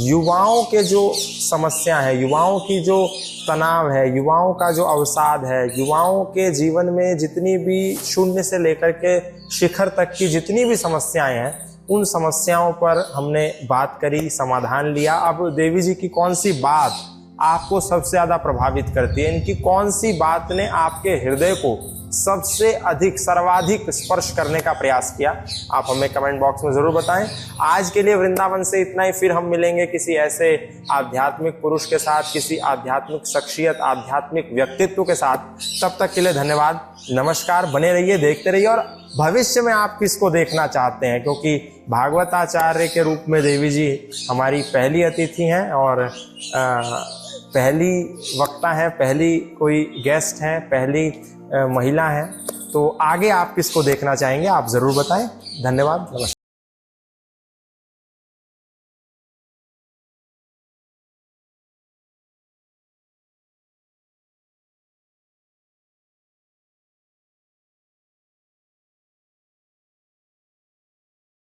युवाओं के जो समस्या है, युवाओं की जो तनाव है, युवाओं का जो अवसाद है, युवाओं के जीवन में जितनी भी शून्य से लेकर के शिखर तक की जितनी भी समस्याएं हैं, उन समस्याओं पर हमने बात करी, समाधान लिया। अब देवी जी की कौन सी बात आपको सबसे ज़्यादा प्रभावित करती है, इनकी कौन सी बात ने आपके हृदय को सबसे अधिक सर्वाधिक स्पर्श करने का प्रयास किया, आप हमें कमेंट बॉक्स में ज़रूर बताएं। आज के लिए वृंदावन से इतना ही। फिर हम मिलेंगे किसी ऐसे आध्यात्मिक पुरुष के साथ, किसी आध्यात्मिक शख्सियत, आध्यात्मिक व्यक्तित्व के साथ। तब तक के लिए धन्यवाद, नमस्कार। बने रहिए, देखते रहिए और भविष्य में आप किसको देखना चाहते हैं, क्योंकि भागवताचार्य के रूप में देवी जी हमारी पहली अतिथि हैं और पहली वक्ता है, पहली कोई गेस्ट हैं, पहली महिला हैं। तो आगे आप किसको देखना चाहेंगे, आप ज़रूर बताएं। धन्यवाद, नमस्कार।